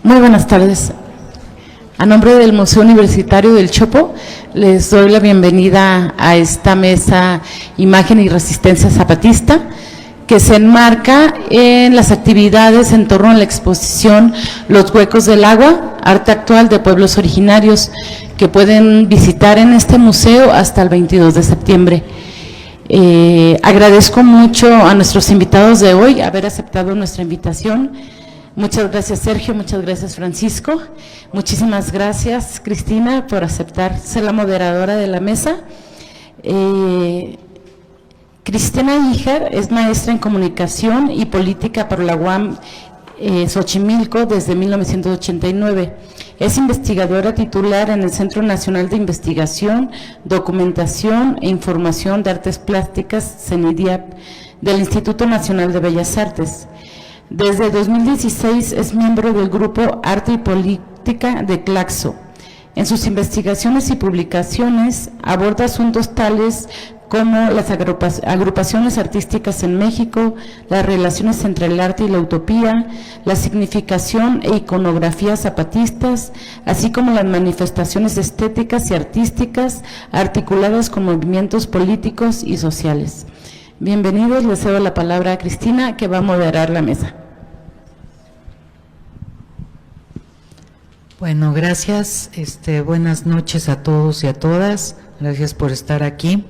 Muy buenas tardes. A nombre del Museo Universitario del Chopo, les doy la bienvenida a esta mesa Imagen y Resistencia Zapatista, que se enmarca en las actividades en torno a la exposición Los Huecos del Agua, arte actual de pueblos originarios, que pueden visitar en este museo hasta el 22 de septiembre. Agradezco mucho a nuestros invitados de hoy haber aceptado nuestra invitación. Muchas gracias, Sergio, muchas gracias, Francisco. Muchísimas gracias, Cristina, por aceptar ser la moderadora de la mesa. Cristina Híjar es maestra en Comunicación y Política por la UAM Xochimilco desde 1989. Es investigadora titular en el Centro Nacional de Investigación, Documentación e Información de Artes Plásticas, CENIDIAP, del Instituto Nacional de Bellas Artes. Desde 2016 es miembro del grupo Arte y Política de Claxo. En sus investigaciones y publicaciones aborda asuntos tales como las agrupaciones artísticas en México, las relaciones entre el arte y la utopía, la significación e iconografía zapatistas, así como las manifestaciones estéticas y artísticas articuladas con movimientos políticos y sociales. Bienvenidos, les cedo la palabra a Cristina, que va a moderar la mesa. Bueno, gracias. Buenas noches a todos y a todas. Gracias por estar aquí.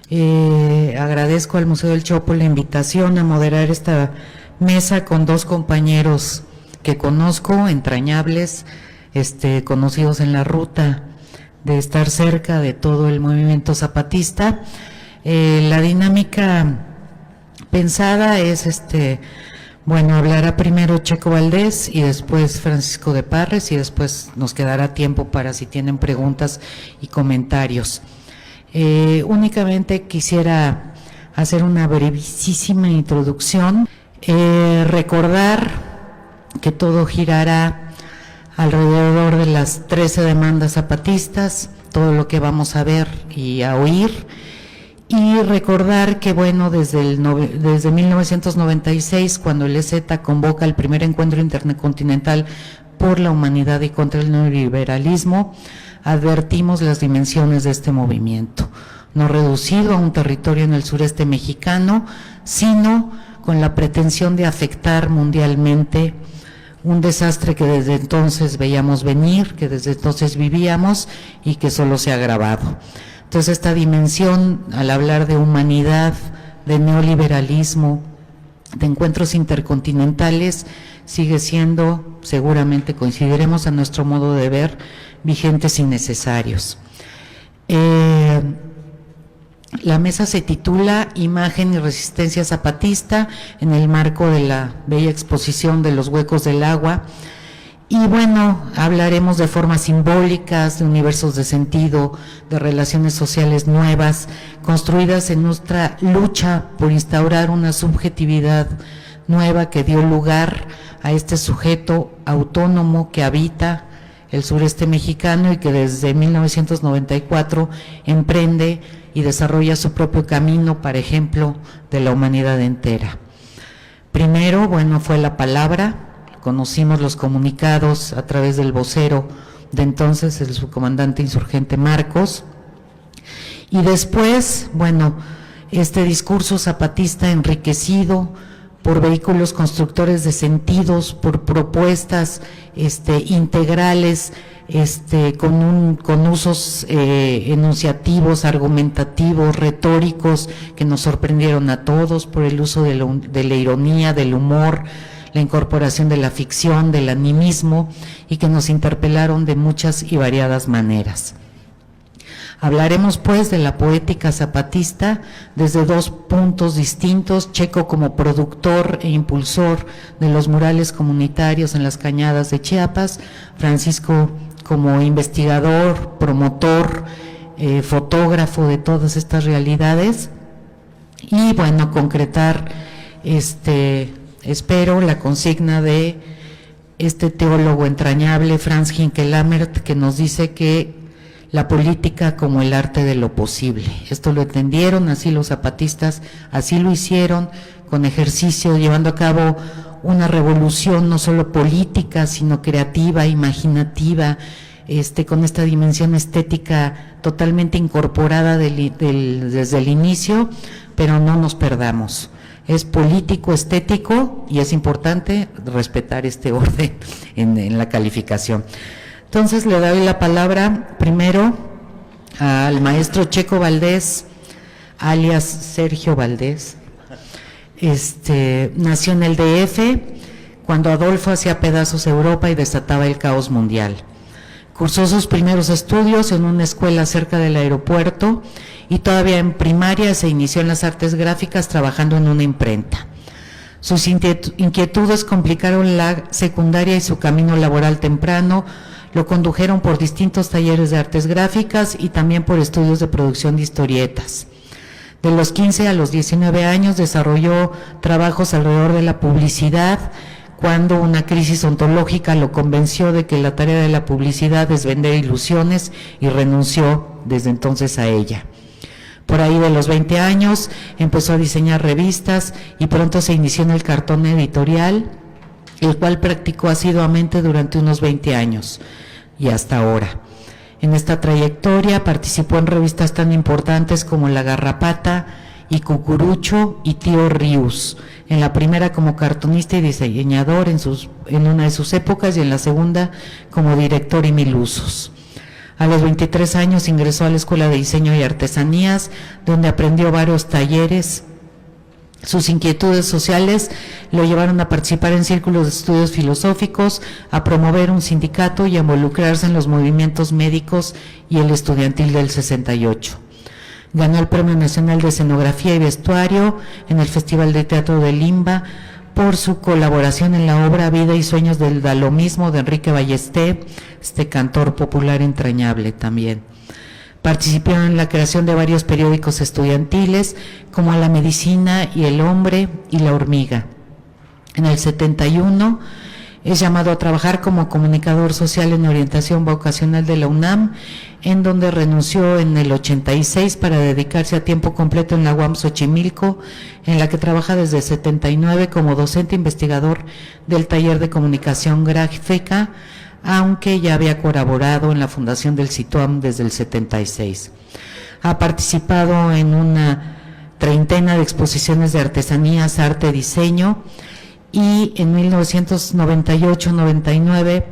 Agradezco al Museo del Chopo la invitación a moderar esta mesa con dos compañeros que conozco, entrañables, conocidos en la ruta de estar cerca de todo el movimiento zapatista. La dinámica pensada es, hablará primero Checo Valdés y después Francisco de Parres, y después nos quedará tiempo para si tienen preguntas y comentarios. Únicamente quisiera hacer una brevísima introducción, recordar que todo girará alrededor de las 13 demandas zapatistas, todo lo que vamos a ver y a oír, y recordar que desde 1996, cuando el EZ convoca el primer encuentro intercontinental por la humanidad y contra el neoliberalismo, advertimos las dimensiones de este movimiento, no reducido a un territorio en el sureste mexicano, sino con la pretensión de afectar mundialmente un desastre que desde entonces veíamos venir, que desde entonces vivíamos y que solo se ha agravado. Entonces, esta dimensión, al hablar de humanidad, de neoliberalismo, de encuentros intercontinentales, sigue siendo, seguramente coincidiremos a nuestro modo de ver, vigentes y necesarios. La mesa se titula Imagen y Resistencia Zapatista, en el marco de la bella exposición de Los Huecos del Agua. Y hablaremos de formas simbólicas, de universos de sentido, de relaciones sociales nuevas, construidas en nuestra lucha por instaurar una subjetividad nueva que dio lugar a este sujeto autónomo que habita el sureste mexicano y que desde 1994 emprende y desarrolla su propio camino para ejemplo de la humanidad entera. Primero, fue la palabra. Conocimos los comunicados a través del vocero de entonces, el subcomandante insurgente Marcos, y después, este discurso zapatista enriquecido por vehículos constructores de sentidos, por propuestas integrales, con usos enunciativos, argumentativos, retóricos, que nos sorprendieron a todos, por el uso de la ironía, del humor, la incorporación de la ficción, del animismo, y que nos interpelaron de muchas y variadas maneras. Hablaremos de la poética zapatista desde dos puntos distintos: Checo como productor e impulsor de los murales comunitarios en las cañadas de Chiapas, Francisco como investigador, promotor, fotógrafo de todas estas realidades, y concretar espero la consigna de este teólogo entrañable, Franz Hinckelamert, que nos dice que la política como el arte de lo posible. Esto lo entendieron, así los zapatistas, así lo hicieron, con ejercicio, llevando a cabo una revolución no solo política, sino creativa, imaginativa, con esta dimensión estética totalmente incorporada desde el inicio, pero no nos perdamos. Es político, estético, y es importante respetar este orden en la calificación. Entonces le doy la palabra primero al maestro Checo Valdés, alias Sergio Valdés. Nació en el DF cuando Adolfo hacía pedazos Europa y desataba el caos mundial. Cursó sus primeros estudios en una escuela cerca del aeropuerto y todavía en primaria se inició en las artes gráficas trabajando en una imprenta. Sus inquietudes complicaron la secundaria y su camino laboral temprano lo condujeron por distintos talleres de artes gráficas y también por estudios de producción de historietas. De los 15 a los 19 años desarrolló trabajos alrededor de la publicidad, cuando una crisis ontológica lo convenció de que la tarea de la publicidad es vender ilusiones y renunció desde entonces a ella. Por ahí de los 20 años empezó a diseñar revistas y pronto se inició en el cartón editorial, el cual practicó asiduamente durante unos 20 años y hasta ahora. En esta trayectoria participó en revistas tan importantes como La Garrapata y Cucurucho y Tío Rius, en la primera como cartonista y diseñador en una de sus épocas y en la segunda como director y mil usos. A los 23 años ingresó a la Escuela de Diseño y Artesanías, donde aprendió varios talleres. Sus inquietudes sociales lo llevaron a participar en círculos de estudios filosóficos, a promover un sindicato y a involucrarse en los movimientos médicos y el estudiantil del 68. Ganó el Premio Nacional de Escenografía y Vestuario en el Festival de Teatro de Limba por su colaboración en la obra Vida y Sueños del Dalomismo de Enrique Ballesté, este cantor popular entrañable también. Participó en la creación de varios periódicos estudiantiles, como La Medicina y El Hombre y La Hormiga. En el 71 es llamado a trabajar como comunicador social en orientación vocacional de la UNAM, en donde renunció en el 86 para dedicarse a tiempo completo en la UAM Xochimilco, en la que trabaja desde el 79 como docente investigador del taller de comunicación gráfica, aunque ya había colaborado en la fundación del CITOAM desde el 76. Ha participado en una treintena de exposiciones de artesanías, arte, diseño, y en 1998-99,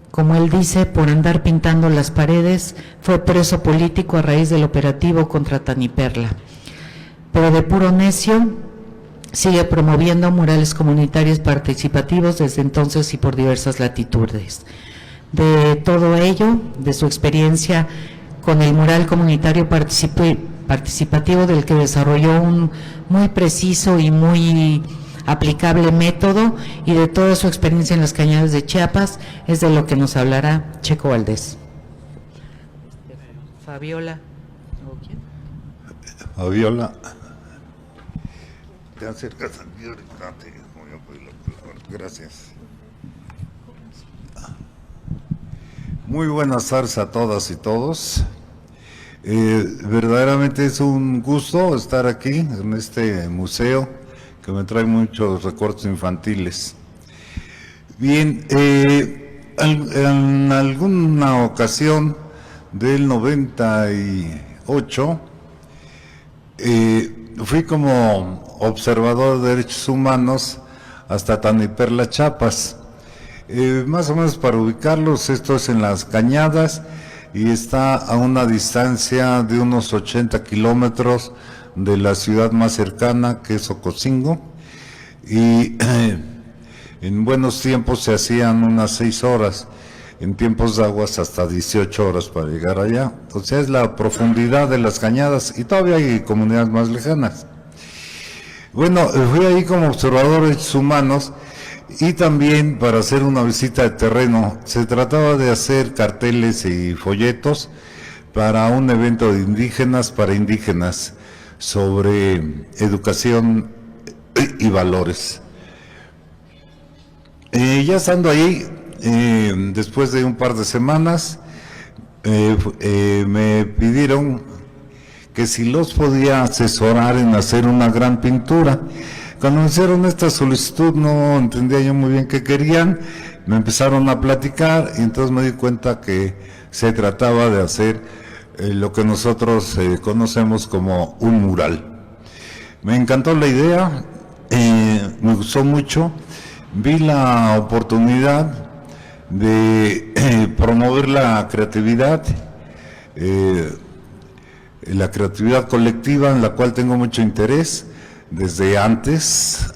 como él dice, por andar pintando las paredes, fue preso político a raíz del operativo contra Taniperla. Pero de puro necio, sigue promoviendo murales comunitarios participativos desde entonces y por diversas latitudes. De todo ello, de su experiencia con el mural comunitario participativo, del que desarrolló un muy preciso y muy aplicable método, y de toda su experiencia en las cañadas de Chiapas, es de lo que nos hablará Checo Valdés. Fabiola. Fabiola. Te acercas al video. Gracias. Muy buenas tardes a todas y todos. Verdaderamente es un gusto estar aquí en este museo que me trae muchos recortes infantiles. Bien, en alguna ocasión del 98 fui como observador de derechos humanos hasta Taniperla, Chiapas. Más o menos para ubicarlos, esto es en las Cañadas y está a una distancia de unos 80 kilómetros de la ciudad más cercana, que es Ocosingo, y en buenos tiempos se hacían unas 6 horas, en tiempos de aguas hasta 18 horas para llegar allá. O sea, es la profundidad de las Cañadas, y todavía hay comunidades más lejanas. Bueno, fui ahí como observador de derechos humanos y también para hacer una visita de terreno. Se trataba de hacer carteles y folletos para un evento de indígenas para indígenas sobre educación y valores. Ya estando ahí, después de un par de semanas, me pidieron que si los podía asesorar en hacer una gran pintura. Cuando me hicieron esta solicitud no entendía yo muy bien qué querían, me empezaron a platicar y entonces me di cuenta que se trataba de hacer lo que nosotros conocemos como un mural. Me encantó la idea, me gustó mucho, vi la oportunidad de promover la creatividad colectiva, en la cual tengo mucho interés desde antes,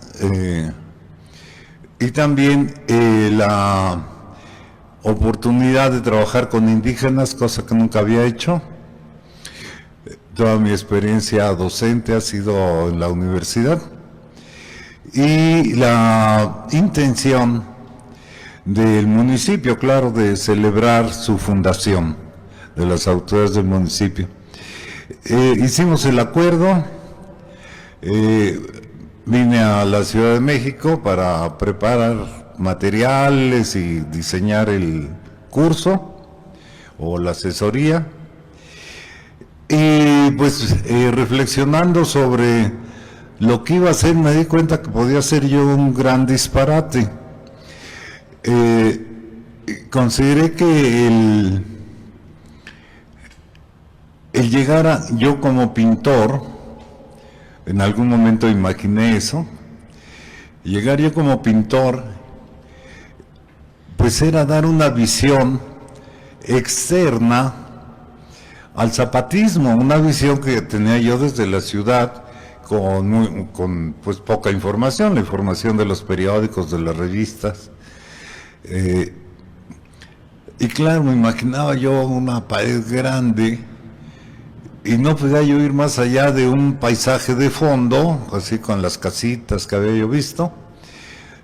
y también la oportunidad de trabajar con indígenas, cosa que nunca había hecho. Toda mi experiencia docente ha sido en la universidad, y la intención del municipio, claro, de celebrar su fundación, de las autoridades del municipio. Hicimos el acuerdo, vine a la Ciudad de México para preparar materiales y diseñar el curso o la asesoría, y pues reflexionando sobre lo que iba a hacer me di cuenta que podía ser yo un gran disparate. Consideré que el llegar a, yo como pintor, en algún momento imaginé eso, llegar yo como pintor, pues era dar una visión externa al zapatismo, una visión que tenía yo desde la ciudad, con pues poca información, la información de los periódicos, de las revistas. Y claro, me imaginaba yo una pared grande y no podía yo ir más allá de un paisaje de fondo, así con las casitas que había yo visto,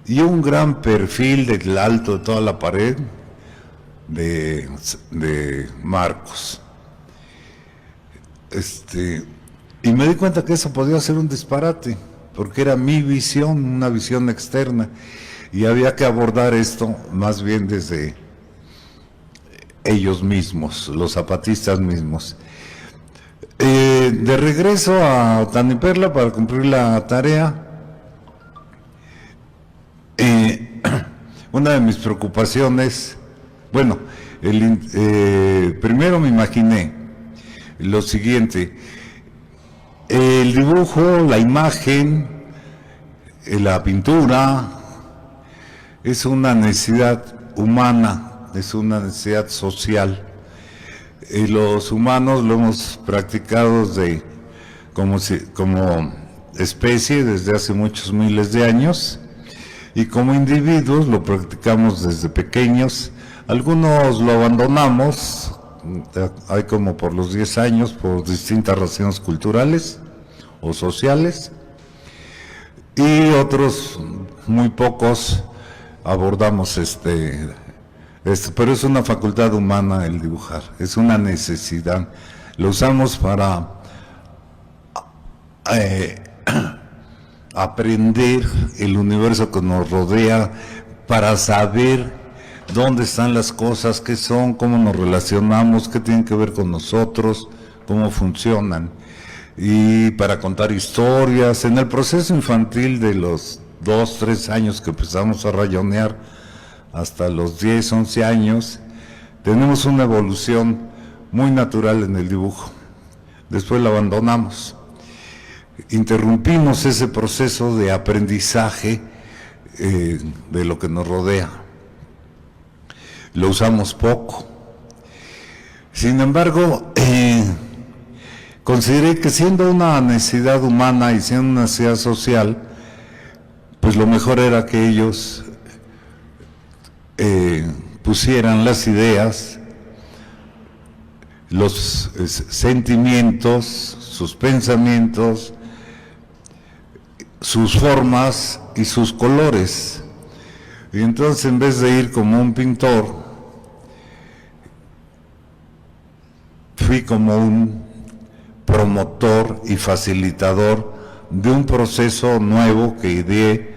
y un gran perfil del alto de toda la pared de marcos. Y me di cuenta que eso podía ser un disparate, porque era mi visión, una visión externa, y había que abordar esto más bien desde ellos mismos, los zapatistas mismos. De regreso a Taniperla para cumplir la tarea, una de mis preocupaciones, bueno, primero me imaginé lo siguiente: el dibujo, la imagen, la pintura es una necesidad humana, es una necesidad social. Los humanos lo hemos practicado como especie desde hace muchos miles de años, y como individuos lo practicamos desde pequeños. Algunos lo abandonamos, hay como por los 10 años, por distintas razones culturales o sociales, y otros, muy pocos, abordamos pero es una facultad humana el dibujar, es una necesidad. Lo usamos para aprender el universo que nos rodea, para saber dónde están las cosas, qué son, cómo nos relacionamos, qué tienen que ver con nosotros, cómo funcionan, y para contar historias. En el proceso infantil de los 2, 3 años que empezamos a rayonear hasta los 10, 11 años, tenemos una evolución muy natural en el dibujo. Después lo abandonamos, interrumpimos ese proceso de aprendizaje de lo que nos rodea, lo usamos poco. Sin embargo, consideré que siendo una necesidad humana y siendo una necesidad social, pues lo mejor era que ellos pusieran las ideas, los sentimientos, sus pensamientos, sus formas y sus colores. Y entonces, en vez de ir como un pintor, fui como un promotor y facilitador de un proceso nuevo que ideé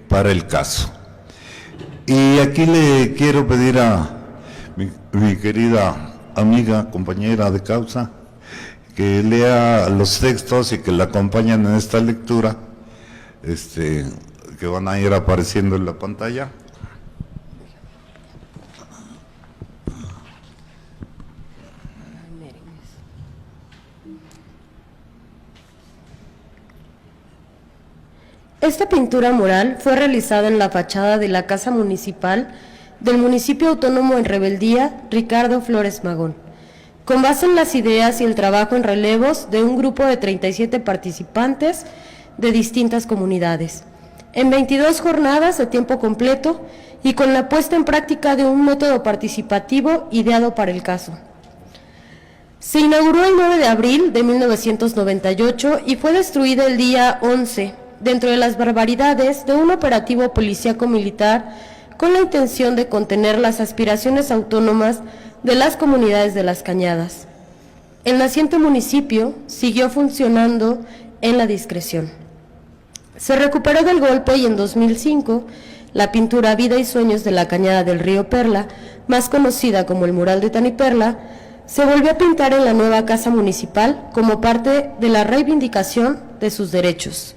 para el caso. Y aquí le quiero pedir a mi querida amiga, compañera de causa, que lea los textos y que la acompañen en esta lectura, que van a ir apareciendo en la pantalla. Esta pintura mural fue realizada en la fachada de la Casa Municipal del Municipio Autónomo en Rebeldía, Ricardo Flores Magón, con base en las ideas y el trabajo en relevos de un grupo de 37 participantes de distintas comunidades, en 22 jornadas de tiempo completo y con la puesta en práctica de un método participativo ideado para el caso. Se inauguró el 9 de abril de 1998 y fue destruida el día 11, dentro de las barbaridades de un operativo policíaco militar con la intención de contener las aspiraciones autónomas de las comunidades de Las Cañadas. El naciente municipio siguió funcionando en la discreción. Se recuperó del golpe y en 2005 la pintura Vida y Sueños de la Cañada del Río Perla, más conocida como el mural de Taniperla, se volvió a pintar en la nueva Casa Municipal como parte de la reivindicación de sus derechos.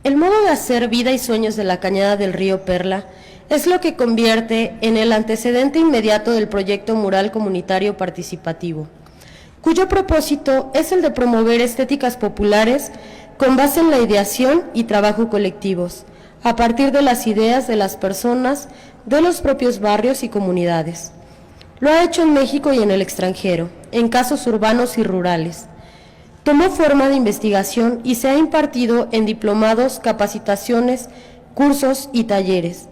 El modo de hacer Vida y Sueños de la Cañada del Río Perla es lo que convierte en el antecedente inmediato del proyecto mural comunitario participativo, cuyo propósito es el de promover estéticas populares con base en la ideación y trabajo colectivos, a partir de las ideas de las personas de los propios barrios y comunidades. Lo ha hecho en México y en el extranjero, en casos urbanos y rurales. Tomó forma de investigación y se ha impartido en diplomados, capacitaciones, cursos y talleres,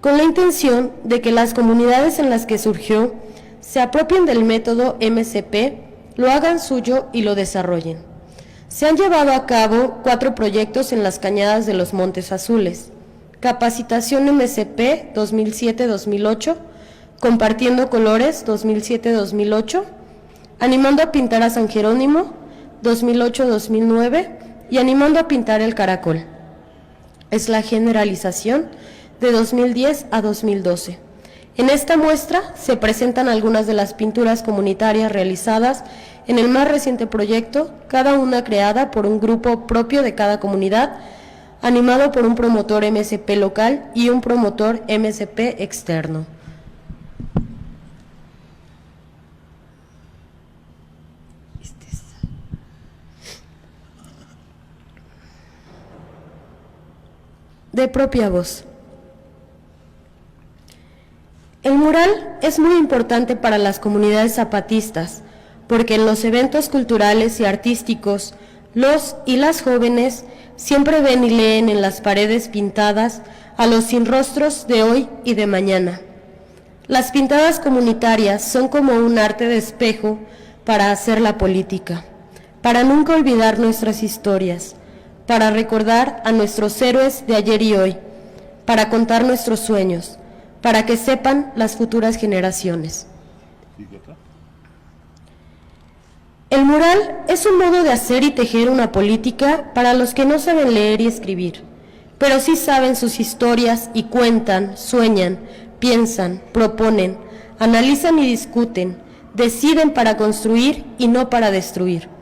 con la intención de que las comunidades en las que surgió se apropien del método MCP, lo hagan suyo y lo desarrollen. Se han llevado a cabo 4 proyectos en las cañadas de los Montes Azules: Capacitación MCP 2007-2008, Compartiendo Colores 2007-2008, Animando a Pintar a San Jerónimo 2008-2009 y Animando a Pintar el Caracol. Es la generalización de 2010 a 2012. En esta muestra se presentan algunas de las pinturas comunitarias realizadas en el más reciente proyecto, cada una creada por un grupo propio de cada comunidad, animado por un promotor MCP local y un promotor MCP externo. De propia voz. El mural es muy importante para las comunidades zapatistas, porque en los eventos culturales y artísticos, los y las jóvenes siempre ven y leen en las paredes pintadas a los sin rostros de hoy y de mañana. Las pintadas comunitarias son como un arte de espejo para hacer la política, para nunca olvidar nuestras historias, para recordar a nuestros héroes de ayer y hoy, para contar nuestros sueños, para que sepan las futuras generaciones. El mural es un modo de hacer y tejer una política para los que no saben leer y escribir, pero sí saben sus historias y cuentan, sueñan, piensan, proponen, analizan y discuten, deciden para construir y no para destruir.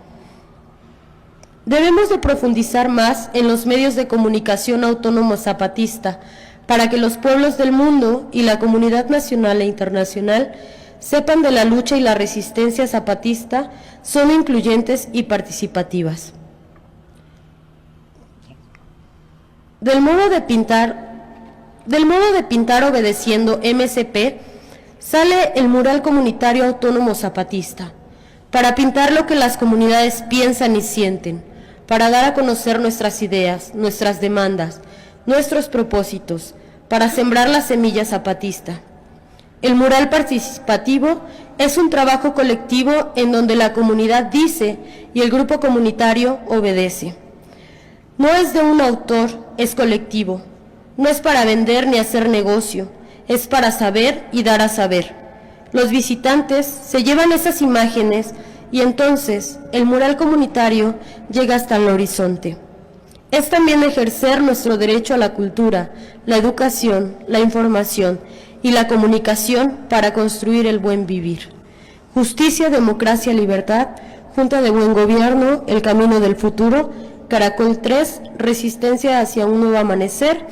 Debemos de profundizar más en los medios de comunicación autónomo zapatista para que los pueblos del mundo y la comunidad nacional e internacional sepan de la lucha y la resistencia zapatista son incluyentes y participativas. Del modo de pintar obedeciendo MCP sale el mural comunitario autónomo zapatista, para pintar lo que las comunidades piensan y sienten, para dar a conocer nuestras ideas, nuestras demandas, nuestros propósitos, para sembrar la semilla zapatista. El mural participativo es un trabajo colectivo en donde la comunidad dice y el grupo comunitario obedece. No es de un autor, es colectivo. No es para vender ni hacer negocio, es para saber y dar a saber. Los visitantes se llevan esas imágenes y entonces el mural comunitario llega hasta el horizonte. Es también ejercer nuestro derecho a la cultura, la educación, la información y la comunicación para construir el buen vivir. Justicia, Democracia, Libertad, Junta de Buen Gobierno, El Camino del Futuro, Caracol 3, Resistencia hacia un Nuevo Amanecer,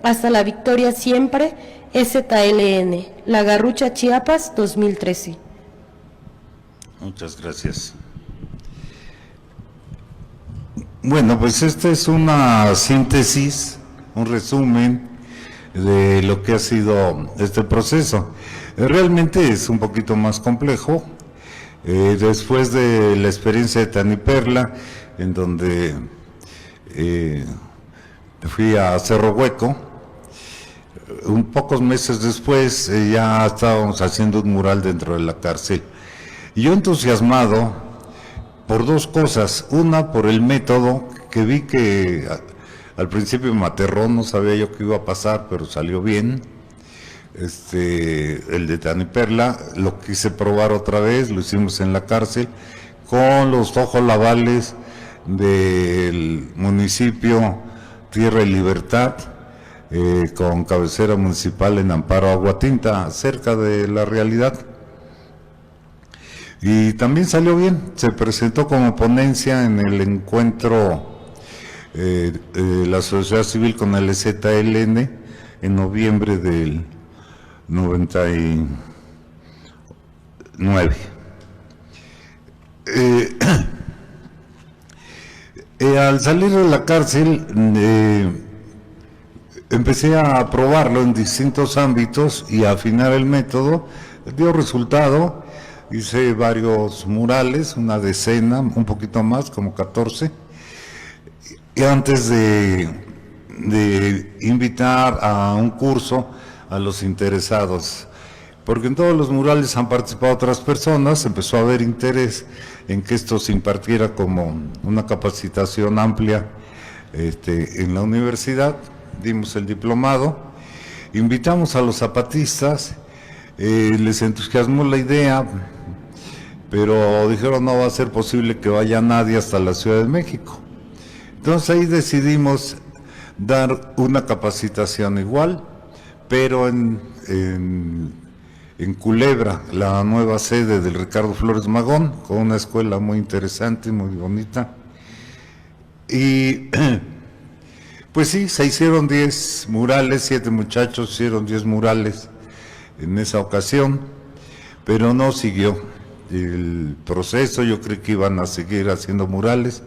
Hasta la Victoria Siempre, ZLN, La Garrucha Chiapas, 2013. Muchas gracias. Bueno, pues esta es una síntesis, un resumen de lo que ha sido este proceso. Realmente es un poquito más complejo. Después de la experiencia de Taniperla, en donde fui a Cerro Hueco, pocos meses después ya estábamos haciendo un mural dentro de la cárcel. Y yo entusiasmado por dos cosas. Una, por el método, que vi que al principio me aterró, no sabía yo qué iba a pasar, pero salió bien. El de Taniperla lo quise probar otra vez, lo hicimos en la cárcel, con los ojos-lavales del municipio Tierra y Libertad, con cabecera municipal en Amparo Aguatinta, cerca de la realidad. Y también salió bien, se presentó como ponencia en el encuentro la sociedad civil con el ZLN en noviembre del 99. Al salir de la cárcel empecé a probarlo en distintos ámbitos y a afinar el método. Dio resultado. Hice varios murales, una decena, un poquito más, como 14. Y antes de invitar a un curso a los interesados, porque en todos los murales han participado otras personas, empezó a haber interés en que esto se impartiera como una capacitación amplia en la universidad. Dimos el diplomado, invitamos a los zapatistas, les entusiasmó la idea, pero dijeron no va a ser posible que vaya nadie hasta la Ciudad de México. Entonces ahí decidimos dar una capacitación igual, pero en Culebra, la nueva sede del Ricardo Flores Magón, con una escuela muy interesante, muy bonita. Y pues sí, se hicieron 10 murales, 7 muchachos hicieron 10 murales en esa ocasión, pero no siguió el proceso. Yo creí que iban a seguir haciendo murales,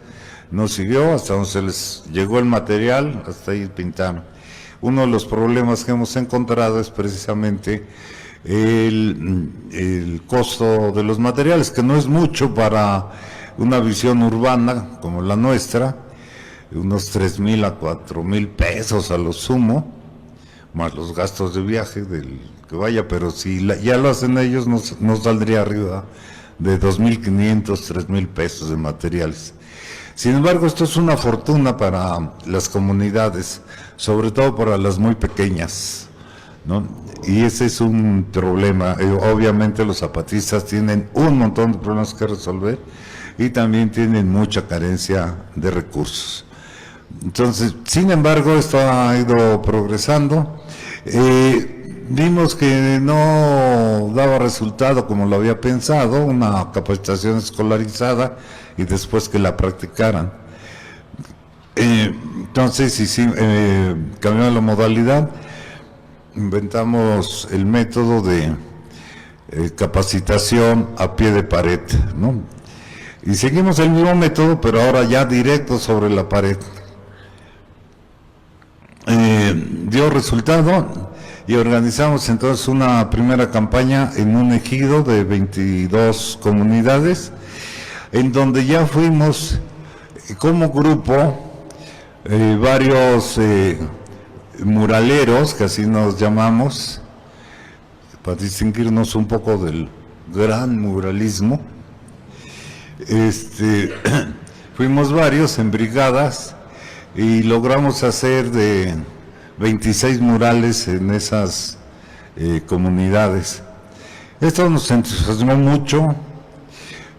no siguió, hasta donde se les llegó el material, hasta ahí pintaron. Uno de los problemas que hemos encontrado es precisamente el costo de los materiales, que no es mucho para una visión urbana como la nuestra, unos 3,000 a 4,000 pesos a lo sumo, más los gastos de viaje del que vaya, pero si ya lo hacen ellos, no saldría arriba de 2,500, 3,000 pesos de materiales. Sin embargo, esto es una fortuna para las comunidades, sobre todo para las muy pequeñas, ¿no? Y ese es un problema. Obviamente los zapatistas tienen un montón de problemas que resolver y también tienen mucha carencia de recursos. Entonces, sin embargo, esto ha ido progresando. Vimos que no daba resultado como lo había pensado, una capacitación escolarizada y después que la practicaran. Entonces, cambiamos la modalidad, inventamos el método de capacitación a pie de pared, ¿no? Y seguimos el mismo método, pero ahora ya directo sobre la pared. Dio resultado. Y organizamos entonces una primera campaña en un ejido de 22 comunidades, en donde ya fuimos como grupo, varios muraleros, que así nos llamamos, para distinguirnos un poco del gran muralismo. Fuimos varios en brigadas y logramos hacer de 26 murales en esas comunidades. Esto nos entusiasmó mucho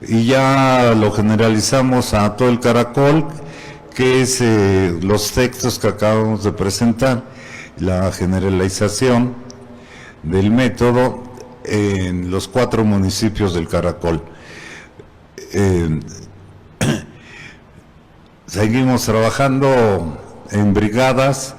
y ya lo generalizamos a todo el Caracol, que es los textos que acabamos de presentar, la generalización del método. en los 4 municipios del Caracol. Seguimos trabajando en brigadas,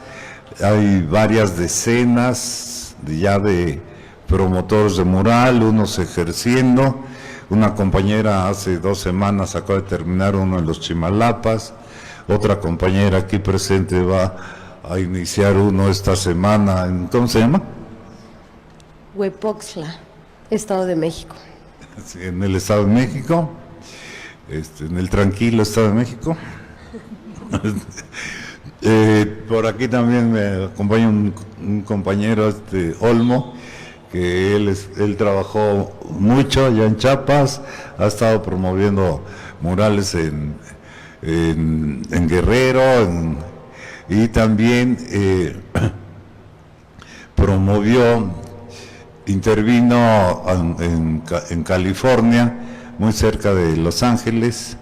hay varias decenas de promotores de mural, unos ejerciendo. Una compañera hace 2 semanas acaba de terminar uno en los Chimalapas, otra compañera aquí presente va a iniciar uno esta semana en, ¿cómo se llama? Huepoxtla, Estado de México. Sí, en el Estado de México, en el tranquilo Estado de México. Por aquí también me acompaña un compañero, Olmo, que él trabajó mucho allá en Chiapas, ha estado promoviendo murales en Guerrero, y también intervino en California, muy cerca de Los Ángeles,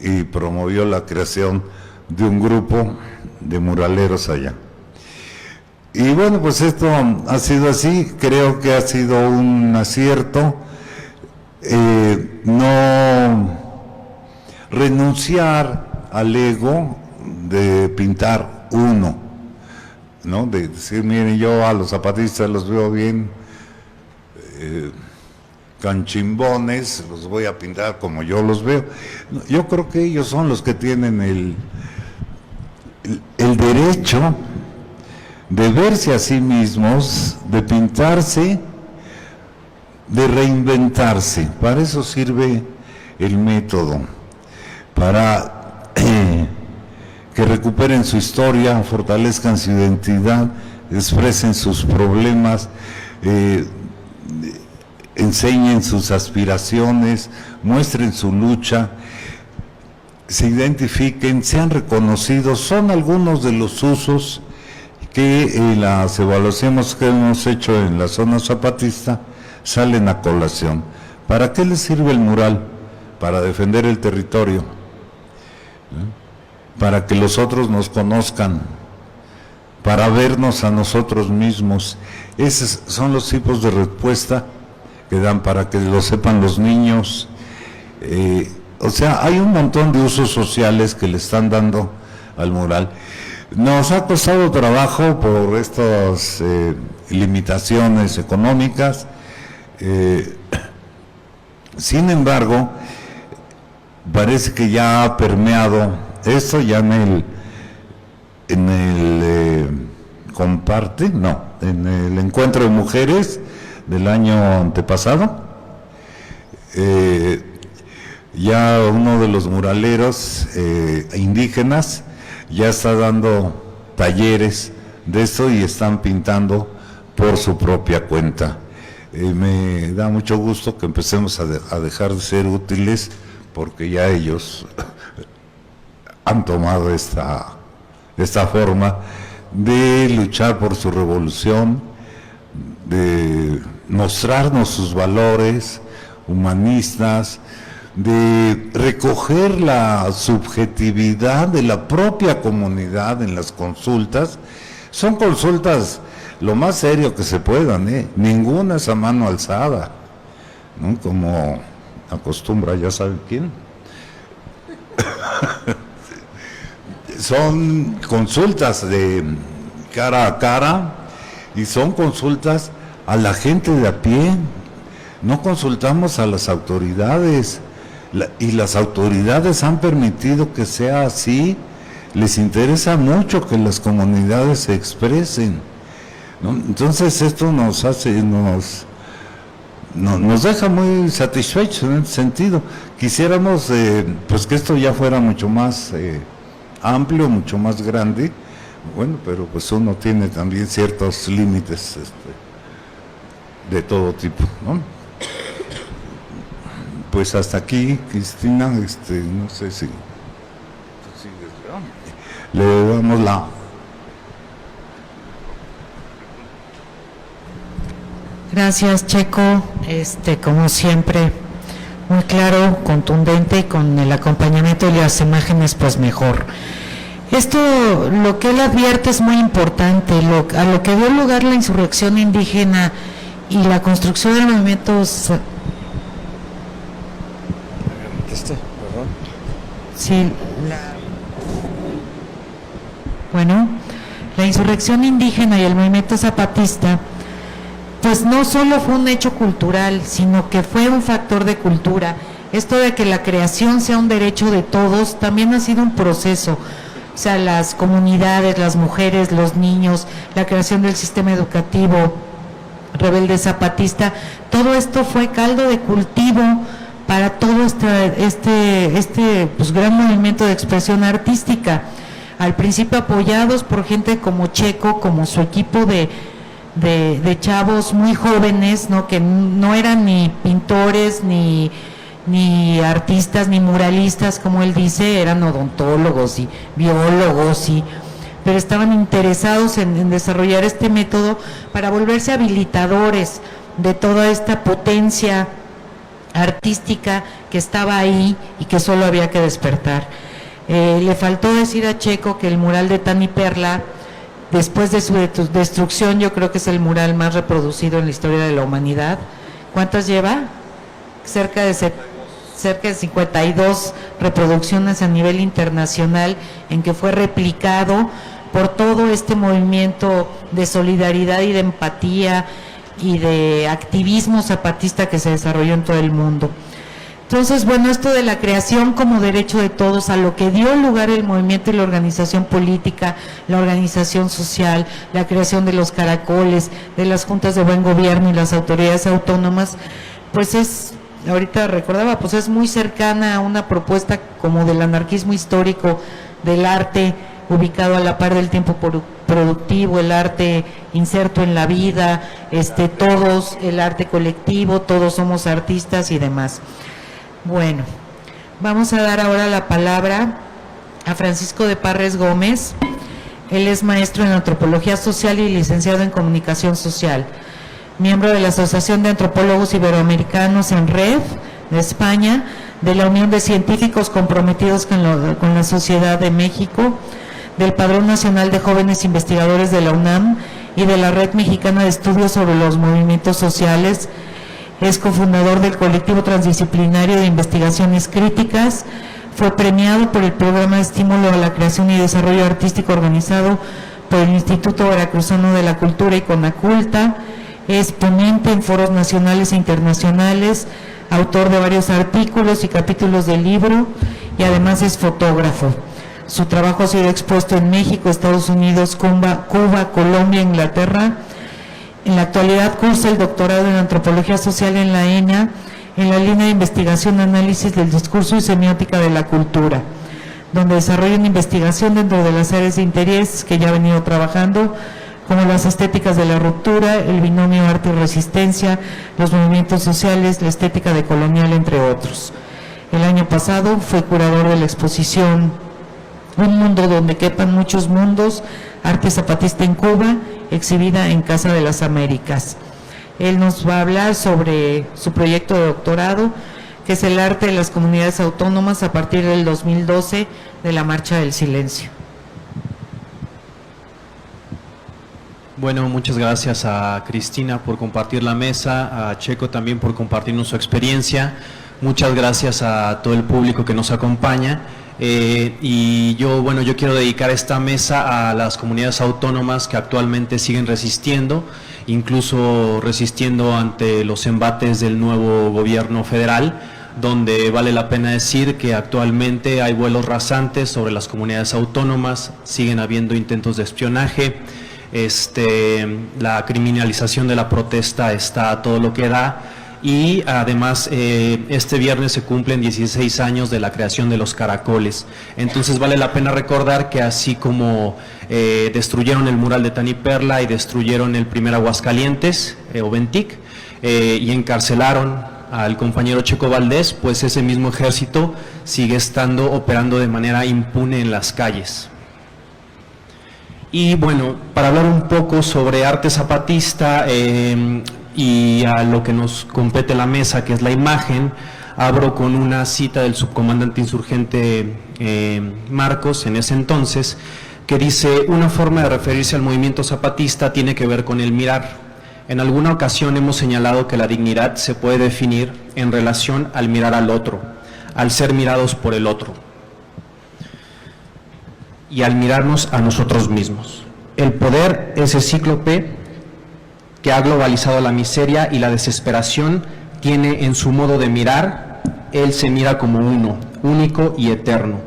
y promovió la creación de un grupo de muraleros allá. Y bueno, pues esto ha sido así, creo que ha sido un acierto, no renunciar al ego de pintar uno, ¿no? De decir, miren, yo a los zapatistas los veo bien canchimbones, los voy a pintar como yo los veo. Yo creo que ellos son los que tienen el derecho de verse a sí mismos, de pintarse, de reinventarse. Para eso sirve el método, para que recuperen su historia, fortalezcan su identidad, expresen sus problemas, enseñen sus aspiraciones, muestren su lucha, se identifiquen, sean reconocidos. Son algunos de los usos que en las evaluaciones que hemos hecho en la zona zapatista salen a colación. ¿Para qué les sirve el mural? Para defender el territorio, para que los otros nos conozcan, para vernos a nosotros mismos. Esos son los tipos de respuesta que dan, para que lo sepan los niños. O sea, hay un montón de usos sociales que le están dando al mural. Nos ha costado trabajo por estas limitaciones económicas, sin embargo, parece que ya ha permeado esto ya en el comparte, no, en el encuentro de mujeres del año antepasado. Ya uno de los muraleros indígenas ya está dando talleres de esto y están pintando por su propia cuenta. Me da mucho gusto que empecemos a dejar de ser útiles, porque ya ellos han tomado esta forma de luchar por su revolución, de mostrarnos sus valores humanistas, de recoger la subjetividad de la propia comunidad en las consultas. Son consultas lo más serio que se puedan, ninguna es a mano alzada, ¿no? Como acostumbra, ya saben quién. Son consultas de cara a cara y son consultas a la gente de a pie. No consultamos a las autoridades, y las autoridades han permitido que sea así. Les interesa mucho que las comunidades se expresen, ¿no? Entonces esto nos deja muy satisfechos en ese sentido. Quisiéramos pues que esto ya fuera mucho más amplio, mucho más grande. Bueno, pero pues uno tiene también ciertos límites de todo tipo, ¿no? Pues hasta aquí, Cristina, no sé si le damos la... Gracias, Checo. Como siempre, muy claro, contundente, y con el acompañamiento de las imágenes, pues mejor. Esto, lo que él advierte es muy importante, a lo que dio lugar la insurrección indígena y la construcción del movimiento... Sí, bueno, la insurrección indígena y el movimiento zapatista, pues no solo fue un hecho cultural, sino que fue un factor de cultura. Esto de que la creación sea un derecho de todos también ha sido un proceso. O sea, las comunidades, las mujeres, los niños, la creación del sistema educativo rebelde zapatista, todo esto fue caldo de cultivo para todo este pues, gran movimiento de expresión artística. Al principio apoyados por gente como Checo, como su equipo de chavos muy jóvenes, ¿no? Que no eran ni pintores, ni artistas, ni muralistas, como él dice, eran odontólogos y biólogos, pero estaban interesados en desarrollar este método para volverse habilitadores de toda esta potencia artística que estaba ahí y que solo había que despertar. Le faltó decir a Checo que el mural de Tani Perla, después de su destrucción, yo creo que es el mural más reproducido en la historia de la humanidad. ¿Cuántas lleva? Cerca de 52 reproducciones a nivel internacional, en que fue replicado por todo este movimiento de solidaridad y de empatía y de activismo zapatista que se desarrolló en todo el mundo. Entonces, bueno, esto de la creación como derecho de todos, a lo que dio lugar el movimiento y la organización política, la organización social, la creación de los caracoles, de las juntas de buen gobierno y las autoridades autónomas, pues es, ahorita recordaba, pues es muy cercana a una propuesta como del anarquismo histórico, del arte ubicado a la par del tiempo productivo, el arte inserto en la vida, todos, el arte colectivo, todos somos artistas y demás. Bueno, vamos a dar ahora la palabra a Francisco de Parres Gómez. Él es maestro en antropología social y licenciado en comunicación social, miembro de la Asociación de Antropólogos Iberoamericanos en Red de España, de la Unión de Científicos Comprometidos con la Sociedad de México, del Padrón Nacional de Jóvenes Investigadores de la UNAM y de la Red Mexicana de Estudios sobre los Movimientos Sociales. Es cofundador del colectivo transdisciplinario de investigaciones críticas. Fue premiado por el programa de estímulo a la creación y desarrollo artístico organizado por el Instituto Veracruzano de la Cultura y Conaculta. Es ponente en foros nacionales e internacionales, autor de varios artículos y capítulos del libro, y además es fotógrafo. Su trabajo ha sido expuesto en México, Estados Unidos, Cuba, Colombia, Inglaterra. En la actualidad cursa el doctorado en Antropología Social en la ENA, en la línea de investigación análisis del discurso y semiótica de la cultura, donde desarrolla una investigación dentro de las áreas de interés que ya ha venido trabajando, como las estéticas de la ruptura, el binomio arte y resistencia, los movimientos sociales, la estética decolonial, entre otros. El año pasado fue curador de la exposición Un mundo donde quepan muchos mundos, arte zapatista en Cuba, exhibida en Casa de las Américas. Él nos va a hablar sobre su proyecto de doctorado, que es el arte de las comunidades autónomas a partir del 2012 de la Marcha del Silencio. Bueno, muchas gracias a Cristina por compartir la mesa, a Checo también por compartirnos su experiencia. Muchas gracias a todo el público que nos acompaña. Y yo quiero dedicar esta mesa a las comunidades autónomas que actualmente siguen resistiendo, incluso resistiendo ante los embates del nuevo gobierno federal, donde vale la pena decir que actualmente hay vuelos rasantes sobre las comunidades autónomas, siguen habiendo intentos de espionaje, la criminalización de la protesta está a todo lo que da. Y además este viernes se cumplen 16 años de la creación de los caracoles. Entonces vale la pena recordar que así como destruyeron el mural de Tani Perla y destruyeron el primer Aguascalientes, Oventic, y encarcelaron al compañero Checo Valdés, pues ese mismo ejército sigue operando de manera impune en las calles. Y bueno, para hablar un poco sobre arte zapatista, y a lo que nos compete la mesa, que es la imagen, abro con una cita del subcomandante insurgente Marcos, en ese entonces, que dice: una forma de referirse al movimiento zapatista tiene que ver con el mirar. En alguna ocasión hemos señalado que la dignidad se puede definir en relación al mirar al otro, al ser mirados por el otro y al mirarnos a nosotros mismos. El poder es el cíclope que ha globalizado la miseria y la desesperación, tiene en su modo de mirar, él se mira como uno, único y eterno,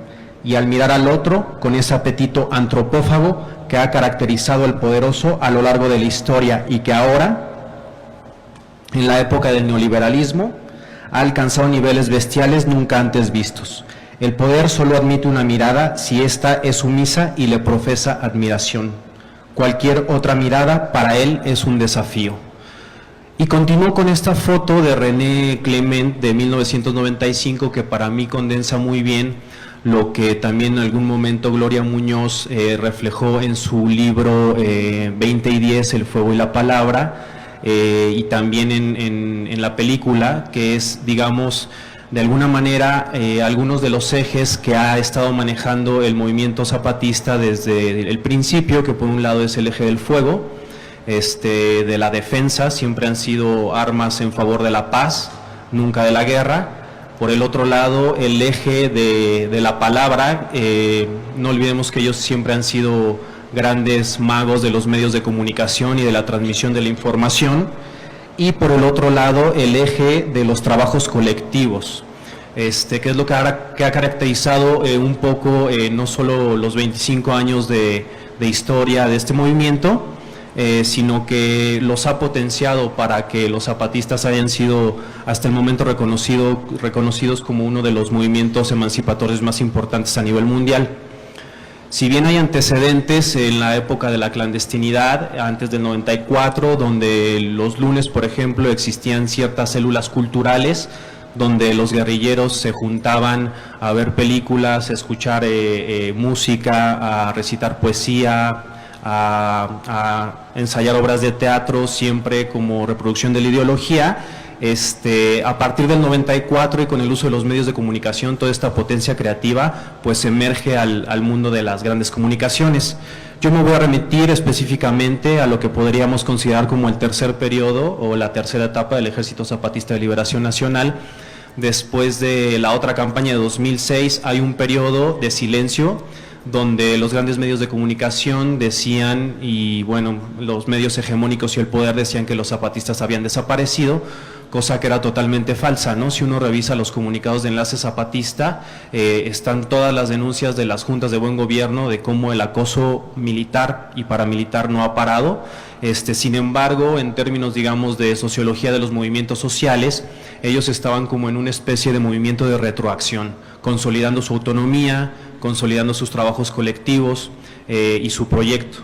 y al mirar al otro, con ese apetito antropófago que ha caracterizado al poderoso a lo largo de la historia y que ahora, en la época del neoliberalismo, ha alcanzado niveles bestiales nunca antes vistos. El poder solo admite una mirada si ésta es sumisa y le profesa admiración. Cualquier otra mirada para él es un desafío. Y continúo con esta foto de René Clement de 1995 que para mí condensa muy bien lo que también en algún momento Gloria Muñoz reflejó en su libro 20 y 10, El fuego y la palabra, y también en la película, que es, digamos, de alguna manera algunos de los ejes que ha estado manejando el movimiento zapatista desde el principio, que por un lado es el eje del fuego, de la defensa, siempre han sido armas en favor de la paz, nunca de la guerra. Por el otro lado, el eje de la palabra, no olvidemos que ellos siempre han sido grandes magos de los medios de comunicación y de la transmisión de la información. Y por el otro lado, el eje de los trabajos colectivos, que es lo que ha caracterizado un poco no solo los 25 años de historia de este movimiento, sino que los ha potenciado para que los zapatistas hayan sido hasta el momento reconocidos como uno de los movimientos emancipatorios más importantes a nivel mundial. Si bien hay antecedentes en la época de la clandestinidad, antes del 94, donde los lunes, por ejemplo, existían ciertas células culturales, donde los guerrilleros se juntaban a ver películas, a escuchar música, a recitar poesía, a ensayar obras de teatro, siempre como reproducción de la ideología. A partir del 94 y con el uso de los medios de comunicación, toda esta potencia creativa pues emerge al mundo de las grandes comunicaciones. Yo me voy a remitir específicamente a lo que podríamos considerar como el tercer periodo o la tercera etapa del Ejército Zapatista de Liberación Nacional. Después de la otra campaña de 2006 hay un periodo de silencio donde los grandes medios de comunicación decían, y bueno, los medios hegemónicos y el poder decían que los zapatistas habían desaparecido, cosa que era totalmente falsa, ¿no? Si uno revisa los comunicados de Enlace Zapatista, están todas las denuncias de las juntas de buen gobierno de cómo el acoso militar y paramilitar no ha parado. Sin embargo, en términos, digamos, de sociología de los movimientos sociales, ellos estaban como en una especie de movimiento de retroacción, consolidando su autonomía, consolidando sus trabajos colectivos y su proyecto.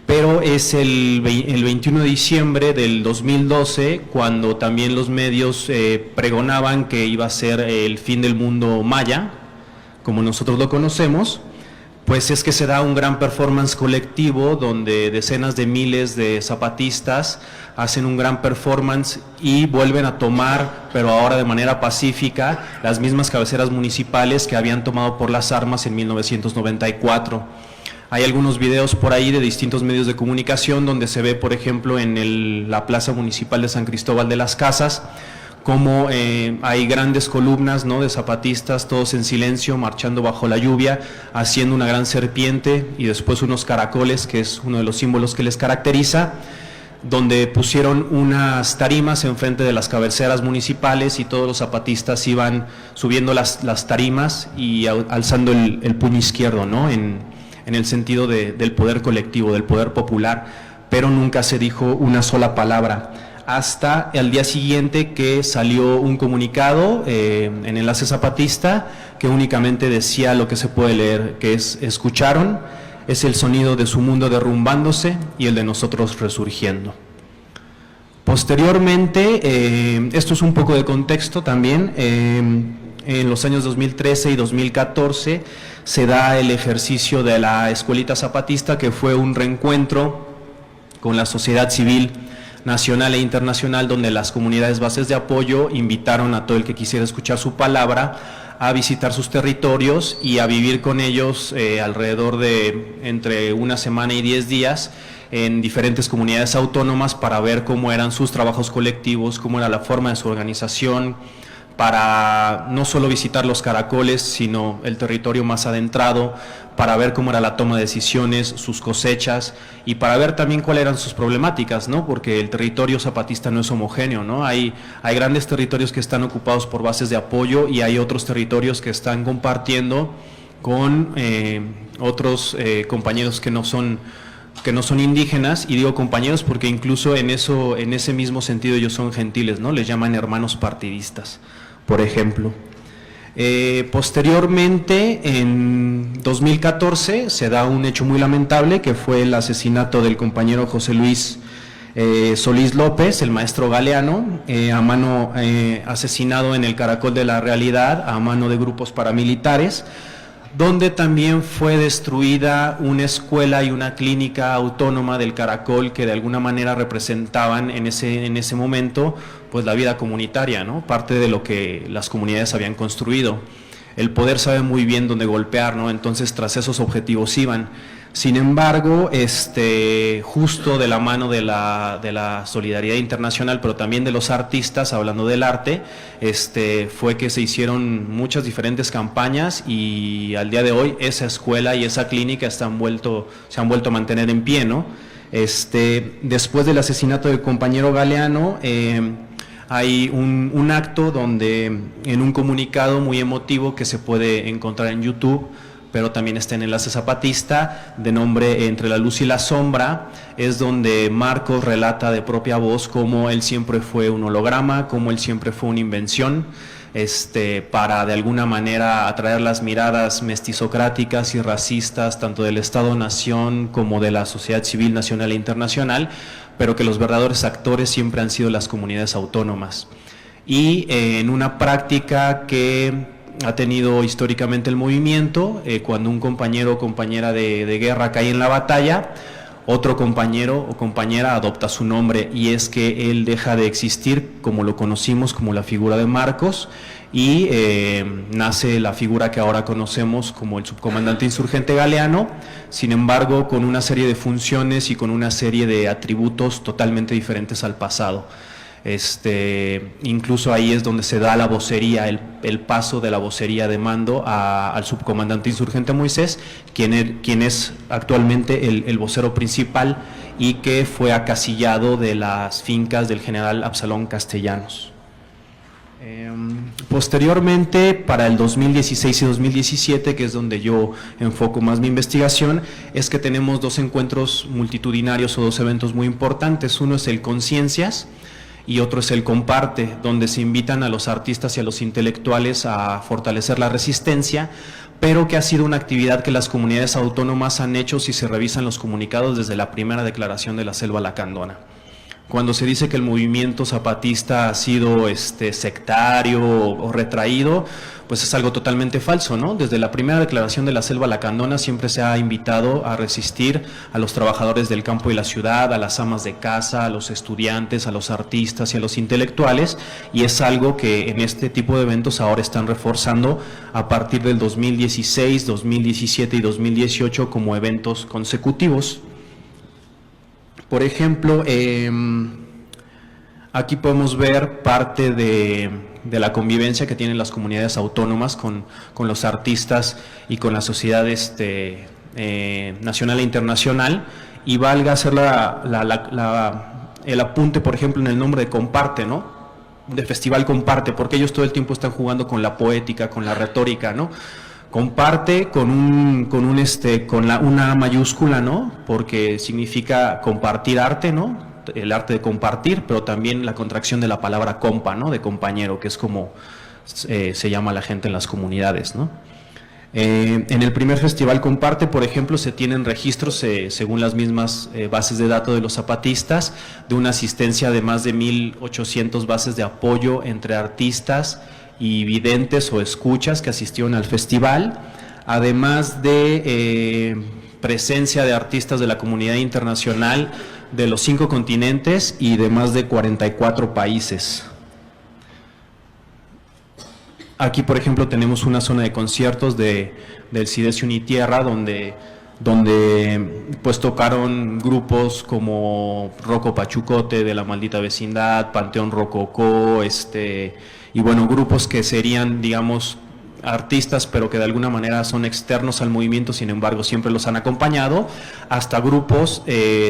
Pero es el 21 de diciembre del 2012 cuando también los medios pregonaban que iba a ser el fin del mundo maya, como nosotros lo conocemos. Pues es que se da un gran performance colectivo donde decenas de miles de zapatistas hacen un gran performance y vuelven a tomar, pero ahora de manera pacífica, las mismas cabeceras municipales que habían tomado por las armas en 1994. Hay algunos videos por ahí de distintos medios de comunicación donde se ve, por ejemplo, en la plaza municipal de San Cristóbal de las Casas, como hay grandes columnas, ¿no?, de zapatistas, todos en silencio, marchando bajo la lluvia, haciendo una gran serpiente y después unos caracoles, que es uno de los símbolos que les caracteriza, donde pusieron unas tarimas enfrente de las cabeceras municipales y todos los zapatistas iban subiendo las tarimas y alzando el puño izquierdo, ¿no?, en el sentido del poder colectivo, del poder popular, pero nunca se dijo una sola palabra. Hasta el día siguiente que salió un comunicado en Enlace Zapatista que únicamente decía lo que se puede leer, que es: escucharon, es el sonido de su mundo derrumbándose y el de nosotros resurgiendo. Posteriormente, esto es un poco de contexto también, en los años 2013 y 2014 se da el ejercicio de la Escuelita Zapatista, que fue un reencuentro con la sociedad civil nacional e internacional, donde las comunidades bases de apoyo invitaron a todo el que quisiera escuchar su palabra a visitar sus territorios y a vivir con ellos alrededor de entre una semana y 10 días en diferentes comunidades autónomas para ver cómo eran sus trabajos colectivos, cómo era la forma de su organización, para no solo visitar los caracoles, sino el territorio más adentrado, para ver cómo era la toma de decisiones, sus cosechas, y para ver también cuáles eran sus problemáticas, ¿no? Porque el territorio zapatista no es homogéneo, ¿no? Hay grandes territorios que están ocupados por bases de apoyo y hay otros territorios que están compartiendo con otros compañeros que no son indígenas, y digo compañeros porque incluso en ese mismo sentido ellos son gentiles, ¿no? Les llaman hermanos partidistas, por ejemplo. Posteriormente, en 2014, se da un hecho muy lamentable, que fue el asesinato del compañero José Luis Solís López, el maestro Galeano, asesinado en el Caracol de la Realidad a mano de grupos paramilitares, donde también fue destruida una escuela y una clínica autónoma del Caracol que de alguna manera representaban en ese momento pues la vida comunitaria, ¿no? Parte de lo que las comunidades habían construido. El poder sabe muy bien dónde golpear, ¿no? Entonces tras esos objetivos iban. Sin embargo, justo de la mano de la solidaridad internacional, pero también de los artistas, hablando del arte, fue que se hicieron muchas diferentes campañas, y al día de hoy esa escuela y esa clínica se han vuelto a mantener en pie, ¿no? Después del asesinato del compañero Galeano, hay un acto donde, en un comunicado muy emotivo que se puede encontrar en YouTube, pero también está en Enlace Zapatista, de nombre Entre la Luz y la Sombra, es donde Marcos relata de propia voz cómo él siempre fue un holograma, cómo él siempre fue una invención, para de alguna manera atraer las miradas mestizocráticas y racistas, tanto del Estado-Nación como de la sociedad civil nacional e internacional, pero que los verdaderos actores siempre han sido las comunidades autónomas. Y en una práctica que ha tenido históricamente el movimiento, cuando un compañero o compañera de guerra cae en la batalla, otro compañero o compañera adopta su nombre, y es que él deja de existir como lo conocimos, como la figura de Marcos, y nace la figura que ahora conocemos como el subcomandante insurgente Galeano, sin embargo con una serie de funciones y con una serie de atributos totalmente diferentes al pasado. Incluso ahí es donde se da la vocería, el paso de la vocería de mando al subcomandante insurgente Moisés, quien es actualmente el vocero principal y que fue acasillado de las fincas del general Absalón Castellanos. Posteriormente, para el 2016 y 2017, que es donde yo enfoco más mi investigación, es que tenemos dos encuentros multitudinarios o dos eventos muy importantes. Uno es el Conciencias y otro es el Comparte, donde se invitan a los artistas y a los intelectuales a fortalecer la resistencia, pero que ha sido una actividad que las comunidades autónomas han hecho si se revisan los comunicados desde la primera declaración de la Selva Lacandona. Cuando se dice que el movimiento zapatista ha sido sectario o retraído, pues es algo totalmente falso, ¿no? Desde la primera declaración de la Selva Lacandona siempre se ha invitado a resistir a los trabajadores del campo y la ciudad, a las amas de casa, a los estudiantes, a los artistas y a los intelectuales, y es algo que en este tipo de eventos ahora están reforzando a partir del 2016, 2017 y 2018 como eventos consecutivos. Por ejemplo, aquí podemos ver parte de la convivencia que tienen las comunidades autónomas con los artistas y con la sociedad nacional e internacional, y valga hacer el apunte, por ejemplo, en el nombre de Comparte, ¿no? De Festival Comparte, porque ellos todo el tiempo están jugando con la poética, con la retórica, ¿no? Comparte con una mayúscula, ¿no? Porque significa compartir arte, ¿no? El arte de compartir, pero también la contracción de la palabra compa, ¿no? De compañero, que es como se llama la gente en las comunidades, ¿no? En el primer Festival Comparte, por ejemplo, se tienen registros, según las mismas bases de datos de los zapatistas, de una asistencia de más de 1.800 bases de apoyo entre artistas y videntes o escuchas que asistieron al festival, además de presencia de artistas de la comunidad internacional de los 5 continentes y de más de 44 países. Aquí, por ejemplo, tenemos una zona de conciertos del CIDES Unitierra, donde donde pues tocaron grupos como Rocco Pachucote de La Maldita Vecindad, Panteón Rococó, y bueno, grupos que serían, digamos, artistas, pero que de alguna manera son externos al movimiento, sin embargo siempre los han acompañado, hasta grupos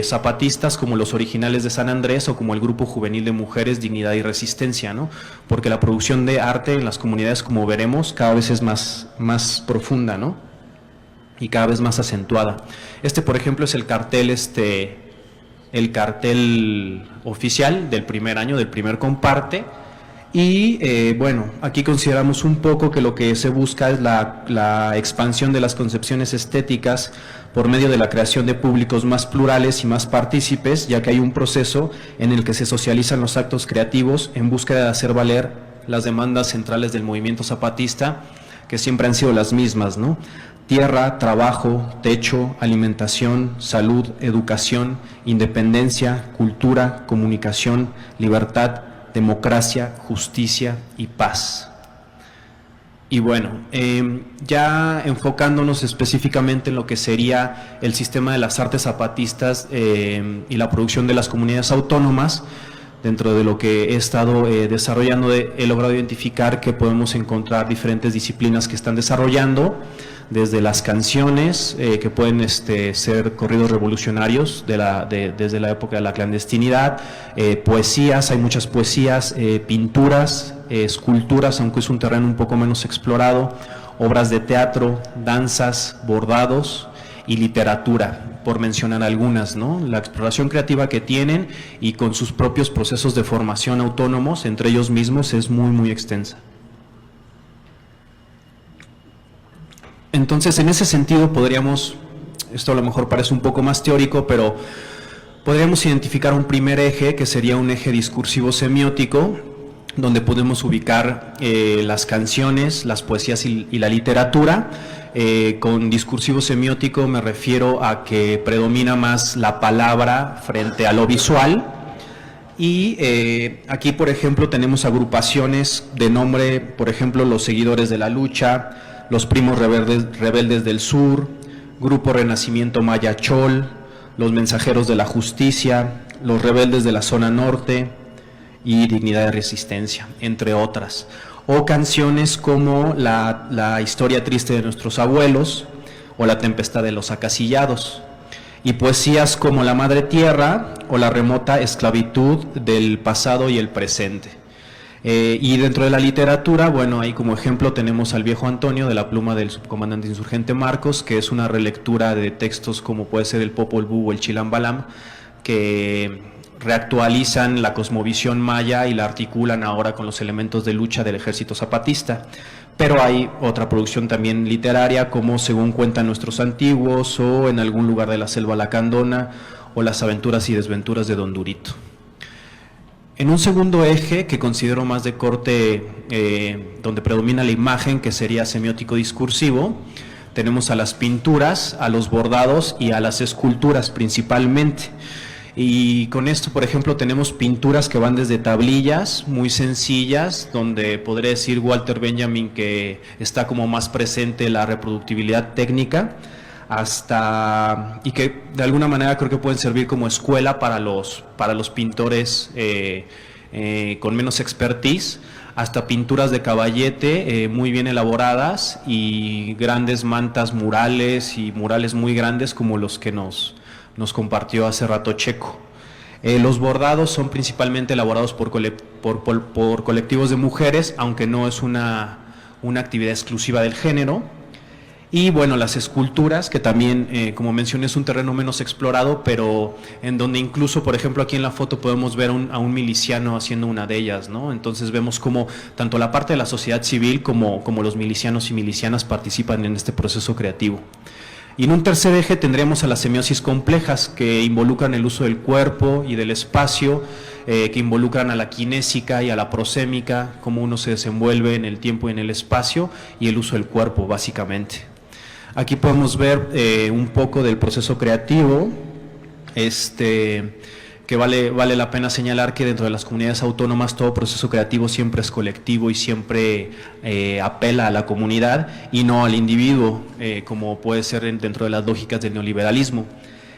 zapatistas como los Originales de San Andrés o como el Grupo Juvenil de Mujeres Dignidad y Resistencia, ¿no? Porque la producción de arte en las comunidades, como veremos, cada vez es más profunda, ¿no? Y cada vez más acentuada. Por ejemplo, es el cartel oficial del primer año, del primer comparte. Y bueno, aquí consideramos un poco que lo que se busca es la expansión de las concepciones estéticas por medio de la creación de públicos más plurales y más partícipes, ya que hay un proceso en el que se socializan los actos creativos en búsqueda de hacer valer las demandas centrales del movimiento zapatista, que siempre han sido las mismas, ¿no? Tierra, trabajo, techo, alimentación, salud, educación, independencia, cultura, comunicación, libertad, democracia, justicia y paz. Y bueno, ya enfocándonos específicamente en lo que sería el sistema de las artes zapatistas y la producción de las comunidades autónomas, dentro de lo que he estado desarrollando, he logrado identificar que podemos encontrar diferentes disciplinas que están desarrollando, desde las canciones, que pueden ser corridos revolucionarios desde la época de la clandestinidad, poesías, hay muchas poesías, pinturas, esculturas, aunque es un terreno un poco menos explorado, obras de teatro, danzas, bordados y literatura, por mencionar algunas, ¿no? La exploración creativa que tienen y con sus propios procesos de formación autónomos entre ellos mismos es muy, muy extensa. Entonces, en ese sentido podríamos, esto a lo mejor parece un poco más teórico, pero podríamos identificar un primer eje que sería un eje discursivo semiótico, donde podemos ubicar las canciones, las poesías y la literatura. Con discursivo semiótico me refiero a que predomina más la palabra frente a lo visual. Y aquí, por ejemplo, tenemos agrupaciones de nombre, por ejemplo, los Seguidores de la Lucha, los Primos Rebeldes del Sur, Grupo Renacimiento Maya Chol, los Mensajeros de la Justicia, los Rebeldes de la Zona Norte y Dignidad y Resistencia, entre otras. O canciones como la Historia Triste de Nuestros Abuelos o La Tempestad de los Acasillados. Y poesías como La Madre Tierra o La Remota Esclavitud del Pasado y el Presente. Y dentro de la literatura, bueno, ahí como ejemplo tenemos al Viejo Antonio, de la pluma del subcomandante insurgente Marcos, que es una relectura de textos como puede ser el Popol Vuh o el Chilambalam, que reactualizan la cosmovisión maya y la articulan ahora con los elementos de lucha del ejército zapatista. Pero hay otra producción también literaria, como Según cuentan nuestros antiguos, o En algún lugar de la selva lacandona, o Las aventuras y desventuras de Don Durito. En un segundo eje, que considero más de corte donde predomina la imagen, que sería semiótico discursivo, tenemos a las pinturas, a los bordados y a las esculturas principalmente. Y con esto, por ejemplo, tenemos pinturas que van desde tablillas muy sencillas, donde podría decir Walter Benjamin que está como más presente la reproductibilidad técnica, y que de alguna manera creo que pueden servir como escuela para los pintores con menos expertise, hasta pinturas de caballete muy bien elaboradas y grandes mantas murales y murales muy grandes como los que nos compartió hace rato Checo. Los bordados son principalmente elaborados por colectivos de mujeres, aunque no es una actividad exclusiva del género. Y bueno, las esculturas, que también, como mencioné, es un terreno menos explorado, pero en donde incluso, por ejemplo, aquí en la foto podemos ver a un miliciano haciendo una de ellas, ¿no? Entonces vemos cómo tanto la parte de la sociedad civil como los milicianos y milicianas participan en este proceso creativo. Y en un tercer eje tendremos a las semiosis complejas, que involucran el uso del cuerpo y del espacio, que involucran a la kinésica y a la prosémica, cómo uno se desenvuelve en el tiempo y en el espacio, y el uso del cuerpo, básicamente. Aquí podemos ver un poco del proceso creativo, que vale la pena señalar que dentro de las comunidades autónomas todo proceso creativo siempre es colectivo y siempre apela a la comunidad y no al individuo, como puede ser dentro de las lógicas del neoliberalismo.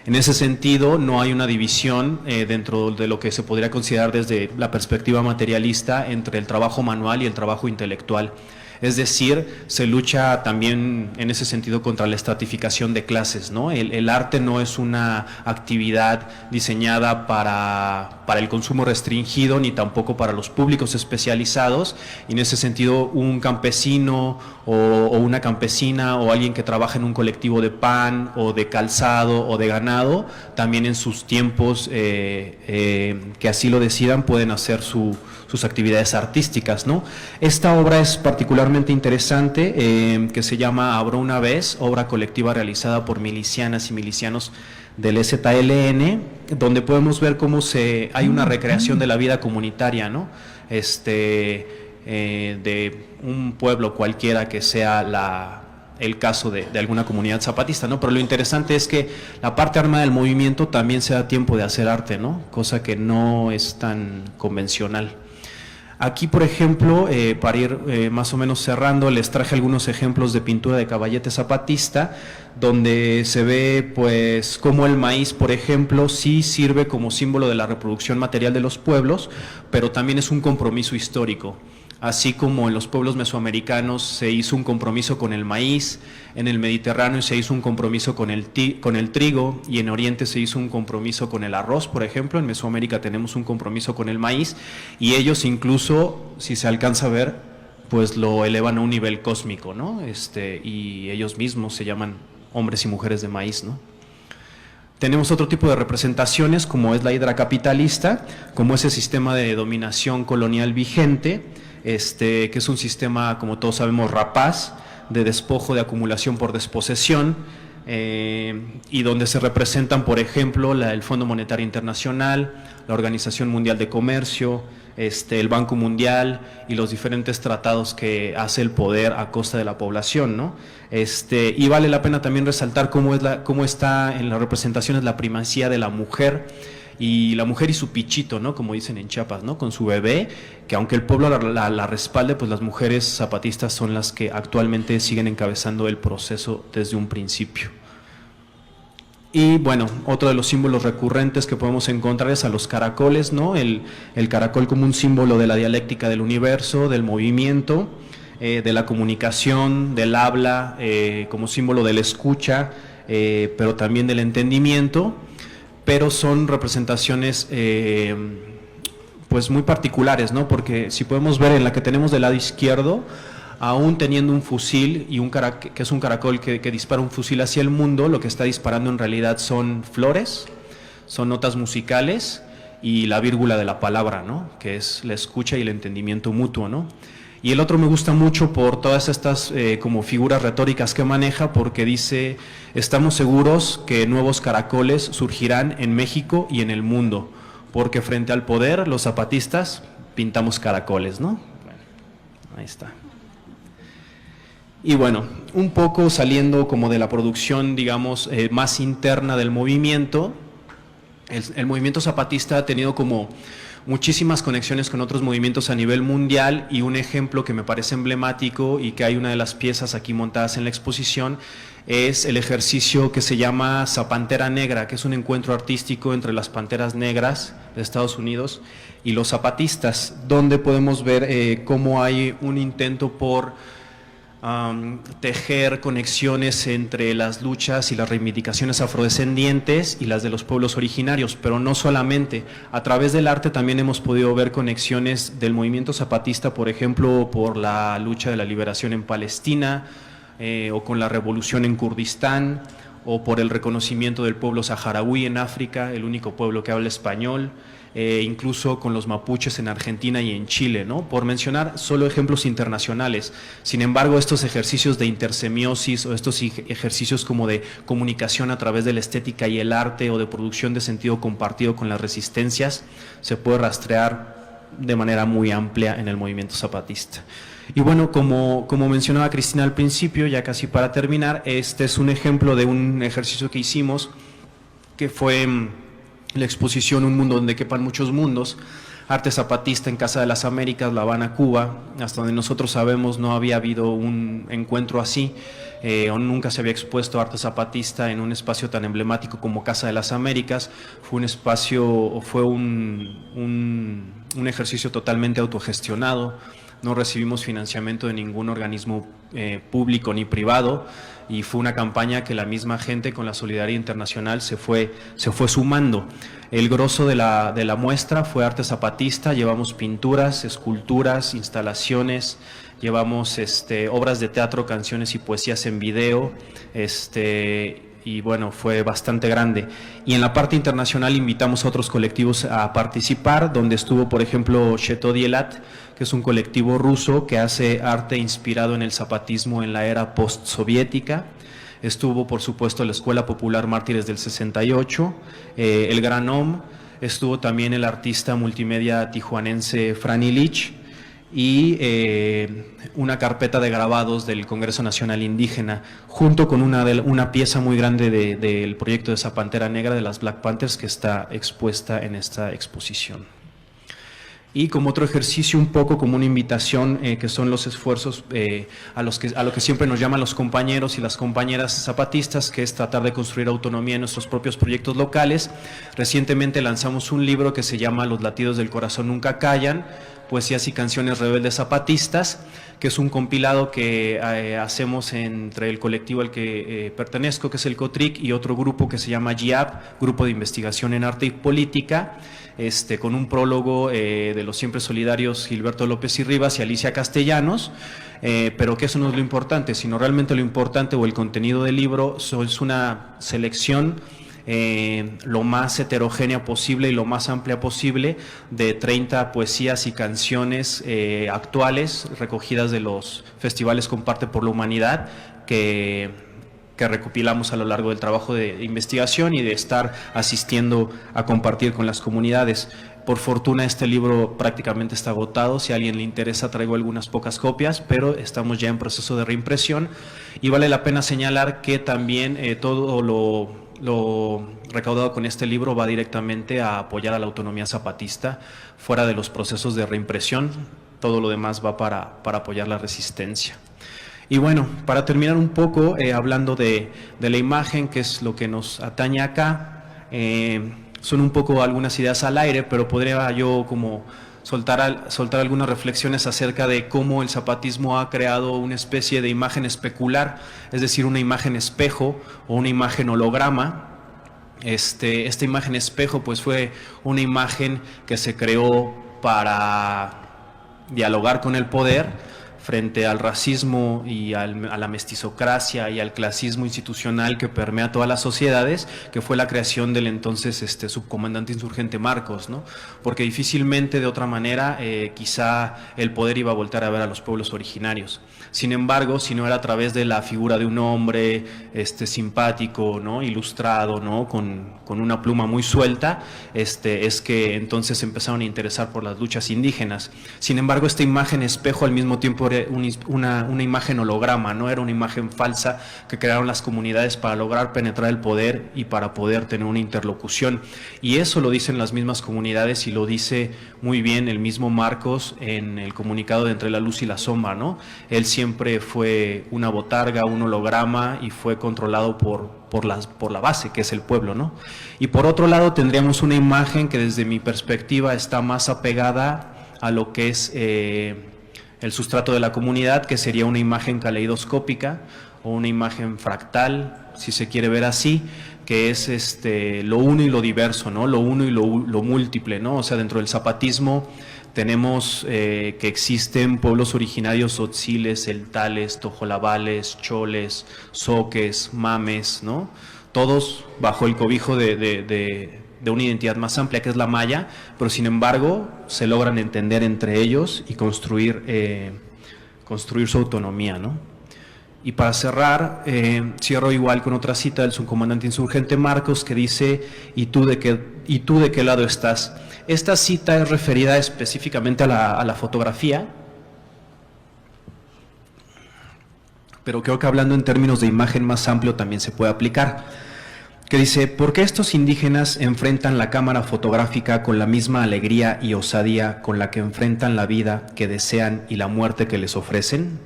En ese sentido, no hay una división dentro de lo que se podría considerar desde la perspectiva materialista entre el trabajo manual y el trabajo intelectual. Es decir, se lucha también en ese sentido contra la estratificación de clases, ¿no? El arte no es una actividad diseñada para el consumo restringido ni tampoco para los públicos especializados, y en ese sentido un campesino o una campesina o alguien que trabaja en un colectivo de pan o de calzado o de ganado, también en sus tiempos que así lo decidan pueden hacer sus actividades artísticas, ¿no? Esta obra es particularmente interesante, que se llama Habrá una vez, obra colectiva realizada por milicianas y milicianos del EZLN, donde podemos ver cómo hay una recreación de la vida comunitaria, ¿no? De un pueblo cualquiera que sea el caso de alguna comunidad zapatista, ¿no? Pero lo interesante es que la parte armada del movimiento también se da tiempo de hacer arte, ¿no? Cosa que no es tan convencional. Aquí, por ejemplo, para ir más o menos cerrando, les traje algunos ejemplos de pintura de caballete zapatista, donde se ve pues cómo el maíz, por ejemplo, sí sirve como símbolo de la reproducción material de los pueblos, pero también es un compromiso histórico. Así como en los pueblos mesoamericanos se hizo un compromiso con el maíz, en el Mediterráneo se hizo un compromiso con el trigo, y en Oriente se hizo un compromiso con el arroz, por ejemplo. En Mesoamérica tenemos un compromiso con el maíz, y ellos incluso, si se alcanza a ver, pues lo elevan a un nivel cósmico, ¿no? Y ellos mismos se llaman hombres y mujeres de maíz, ¿no? Tenemos otro tipo de representaciones, como es la hidra capitalista, como ese sistema de dominación colonial vigente, que es un sistema, como todos sabemos, rapaz, de despojo, de acumulación por desposesión, y donde se representan, por ejemplo, el Fondo Monetario Internacional, la Organización Mundial de Comercio, el Banco Mundial y los diferentes tratados que hace el poder a costa de la población, ¿no? Y vale la pena también resaltar cómo está en las representaciones la primacía de la mujer y su pichito, ¿no? Como dicen en Chiapas, ¿no? Con su bebé, que aunque el pueblo la respalde, pues las mujeres zapatistas son las que actualmente siguen encabezando el proceso desde un principio. Y bueno, otro de los símbolos recurrentes que podemos encontrar es a los caracoles, ¿no? El caracol como un símbolo de la dialéctica del universo, del movimiento, de la comunicación, del habla, como símbolo de la escucha, pero también del entendimiento. Pero son representaciones pues muy particulares, ¿no? Porque si podemos ver en la que tenemos del lado izquierdo, aún teniendo un fusil y que es un caracol que dispara un fusil hacia el mundo, lo que está disparando en realidad son flores, son notas musicales y la vírgula de la palabra, ¿no? Que es la escucha y el entendimiento mutuo, ¿no? Y el otro me gusta mucho por todas estas como figuras retóricas que maneja, porque dice: estamos seguros que nuevos caracoles surgirán en México y en el mundo, porque frente al poder los zapatistas pintamos caracoles, ¿no? Bueno, ahí está. Y bueno, un poco saliendo como de la producción, digamos, más interna del movimiento, el movimiento zapatista ha tenido como muchísimas conexiones con otros movimientos a nivel mundial, y un ejemplo que me parece emblemático y que hay una de las piezas aquí montadas en la exposición es el ejercicio que se llama Zapantera Negra, que es un encuentro artístico entre las panteras negras de Estados Unidos y los zapatistas, donde podemos ver cómo hay un intento por tejer conexiones entre las luchas y las reivindicaciones afrodescendientes y las de los pueblos originarios, pero no solamente. A través del arte también hemos podido ver conexiones del movimiento zapatista, por ejemplo, por la lucha de la liberación en Palestina, o con la revolución en Kurdistán, o por el reconocimiento del pueblo saharaui en África, el único pueblo que habla español, incluso con los mapuches en Argentina y en Chile, ¿no? Por mencionar solo ejemplos internacionales. Sin embargo, estos ejercicios de intersemiosis o estos ejercicios como de comunicación a través de la estética y el arte, o de producción de sentido compartido con las resistencias, se puede rastrear de manera muy amplia en el movimiento zapatista. Y bueno, como mencionaba Cristina al principio, ya casi para terminar, este es un ejemplo de un ejercicio que hicimos, que fue la exposición Un mundo donde quepan muchos mundos, arte zapatista en Casa de las Américas, La Habana, Cuba. Hasta donde nosotros sabemos no había habido un encuentro así, o nunca se había expuesto arte zapatista en un espacio tan emblemático como Casa de las Américas. Fue un espacio, fue un ejercicio totalmente autogestionado. No recibimos financiamiento de ningún organismo público ni privado, y fue una campaña que la misma gente con la solidaridad internacional se fue sumando. El grosso de la muestra fue arte zapatista. Llevamos pinturas, esculturas, instalaciones, llevamos obras de teatro, canciones y poesías en video, y bueno, fue bastante grande. Y en la parte internacional invitamos a otros colectivos a participar, donde estuvo, por ejemplo, Cheto Dielat, que es un colectivo ruso que hace arte inspirado en el zapatismo en la era postsoviética. Estuvo, por supuesto, la Escuela Popular Mártires del 68, el Gran OM, estuvo también el artista multimedia tijuanense Fran Illich, y una carpeta de grabados del Congreso Nacional Indígena, junto con una pieza muy grande del proyecto de esa Pantera Negra de las Black Panthers, que está expuesta en esta exposición. Y como otro ejercicio, un poco como una invitación, que son los esfuerzos a lo que siempre nos llaman los compañeros y las compañeras zapatistas, que es tratar de construir autonomía en nuestros propios proyectos locales. Recientemente lanzamos un libro que se llama Los latidos del corazón nunca callan, poesías y canciones rebeldes zapatistas, que es un compilado que hacemos entre el colectivo al que pertenezco, que es el COTRIC, y otro grupo que se llama GIAP, Grupo de Investigación en Arte y Política, con un prólogo de los siempre solidarios Gilberto López y Rivas y Alicia Castellanos, pero que eso no es lo importante, sino realmente lo importante, o el contenido del libro, es una selección lo más heterogénea posible y lo más amplia posible de 30 poesías y canciones actuales recogidas de los festivales Comparte por la Humanidad, que recopilamos a lo largo del trabajo de investigación y de estar asistiendo a compartir con las comunidades. Por fortuna este libro prácticamente está agotado. Si a alguien le interesa, traigo algunas pocas copias, pero estamos ya en proceso de reimpresión, y vale la pena señalar que también todo lo recaudado con este libro va directamente a apoyar a la autonomía zapatista fuera de los procesos de reimpresión. Todo lo demás va para apoyar la resistencia. Y bueno, para terminar un poco, hablando de la imagen, que es lo que nos atañe acá, son un poco algunas ideas al aire, pero podría yo como soltar algunas reflexiones acerca de cómo el zapatismo ha creado una especie de imagen especular, es decir, una imagen espejo o una imagen holograma. Esta imagen espejo pues fue una imagen que se creó para dialogar con el poder frente al racismo y a la mestizocracia y al clasismo institucional que permea todas las sociedades, que fue la creación del entonces subcomandante insurgente Marcos, ¿no? Porque difícilmente de otra manera quizá el poder iba a voltear a ver a los pueblos originarios. Sin embargo, si no era a través de la figura de un hombre simpático, ¿no? Ilustrado, ¿no? Con una pluma muy suelta, es que entonces empezaron a interesar por las luchas indígenas. Sin embargo, esta imagen espejo al mismo tiempo era una imagen holograma, no era una imagen falsa que crearon las comunidades para lograr penetrar el poder y para poder tener una interlocución. Y eso lo dicen las mismas comunidades, y lo dice muy bien el mismo Marcos en el comunicado de Entre la Luz y la Sombra, ¿no? Él siempre fue una botarga, un holograma, y fue controlado por la base, que es el pueblo, ¿no? Y por otro lado tendríamos una imagen que desde mi perspectiva está más apegada a lo que es el sustrato de la comunidad, que sería una imagen caleidoscópica o una imagen fractal, si se quiere ver así, que es lo uno y lo diverso, ¿no? Lo uno y lo múltiple, ¿no? O sea, dentro del zapatismo tenemos que existen pueblos originarios tzotziles, celtales, tojolabales, choles, zoques, mames, ¿no? Todos bajo el cobijo de una identidad más amplia, que es la maya, pero sin embargo se logran entender entre ellos y construir su autonomía, ¿no? Y para cerrar, cierro igual con otra cita del subcomandante insurgente Marcos, que dice: ¿y tú de qué lado estás? Esta cita es referida específicamente a la fotografía, pero creo que hablando en términos de imagen más amplio también se puede aplicar. que dice: ¿por qué estos indígenas enfrentan la cámara fotográfica con la misma alegría y osadía con la que enfrentan la vida que desean y la muerte que les ofrecen?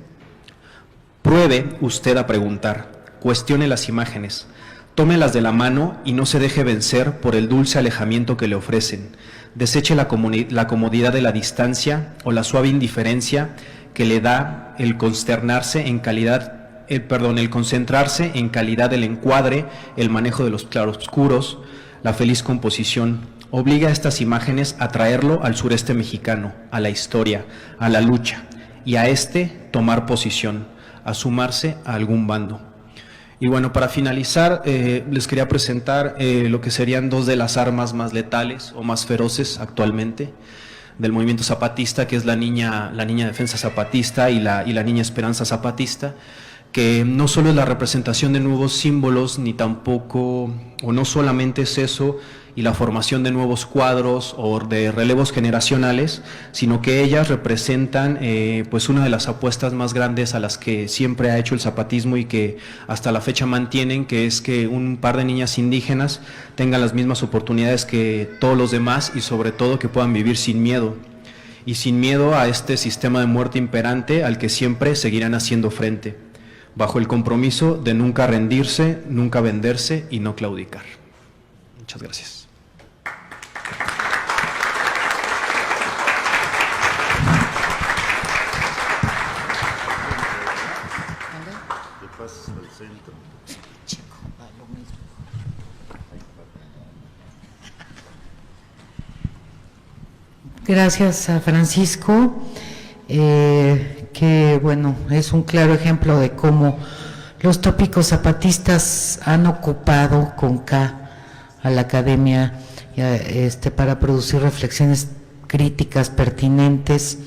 Pruebe usted a preguntar, cuestione las imágenes, tómelas de la mano y no se deje vencer por el dulce alejamiento que le ofrecen. Deseche la comodidad de la distancia o la suave indiferencia que le da el concentrarse en calidad del encuadre, el manejo de los claroscuros, la feliz composición. Obliga a estas imágenes a traerlo al sureste mexicano, a la historia, a la lucha, y a tomar posición, a sumarse a algún bando. Y bueno, para finalizar, les quería presentar lo que serían dos de las armas más letales o más feroces actualmente del movimiento zapatista, que es la niña Defensa Zapatista y la niña Esperanza Zapatista, que no solo es la representación de nuevos símbolos, ni tampoco, o no solamente es eso, y la formación de nuevos cuadros o de relevos generacionales, sino que ellas representan pues una de las apuestas más grandes a las que siempre ha hecho el zapatismo y que hasta la fecha mantienen, que es que un par de niñas indígenas tengan las mismas oportunidades que todos los demás y sobre todo que puedan vivir sin miedo, y sin miedo a este sistema de muerte imperante al que siempre seguirán haciendo frente, bajo el compromiso de nunca rendirse, nunca venderse y no claudicar. Muchas gracias. Gracias a Francisco, que bueno, es un claro ejemplo de cómo los tópicos zapatistas han ocupado con K a la academia para producir reflexiones críticas pertinentes